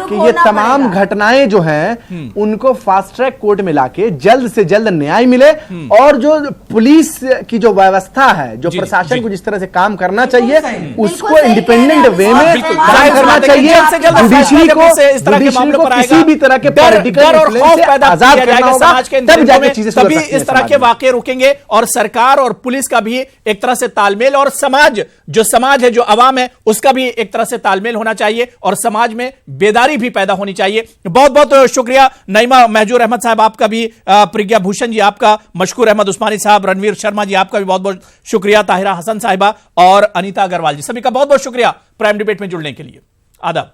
कि ये तमाम घटनाएं जो हैं उनको फास्ट ट्रैक कोर्ट में लाके जल्द से जल्द न्याय मिले, और जो पुलिस की जो व्यवस्था है, जो प्रशासन को जिस तरह से काम करना चाहिए उसको इंडिपेंडेंट वे में काम करना चाहिए। जुडिशरी को किसी भी तरह के डर और खौफ पैदा आजाद किया जाएगा समाज के तब जाके चीजें तभी इस तरह के वाकये रुकेंगे। और सरकार और पुलिस का भी एक तरह से तालमेल, और समाज है, जो अवाम है, उसका भी एक तरह से तालमेल होना चाहिए, और समाज में बेदारी भी पैदा होनी चाहिए। बहुत बहुत शुक्रिया नईमा महजूर अहमद साहब आपका भी, प्रज्ञा भूषण जी आपका, मशकूर अहमद उस्मानी साहब, रणवीर शर्मा जी आपका भी बहुत बहुत शुक्रिया, ताहिरा हसन साहिबा और अनीता अग्रवाल जी, सभी का बहुत बहुत शुक्रिया प्राइम डिबेट में जुड़ने के लिए। आदाब।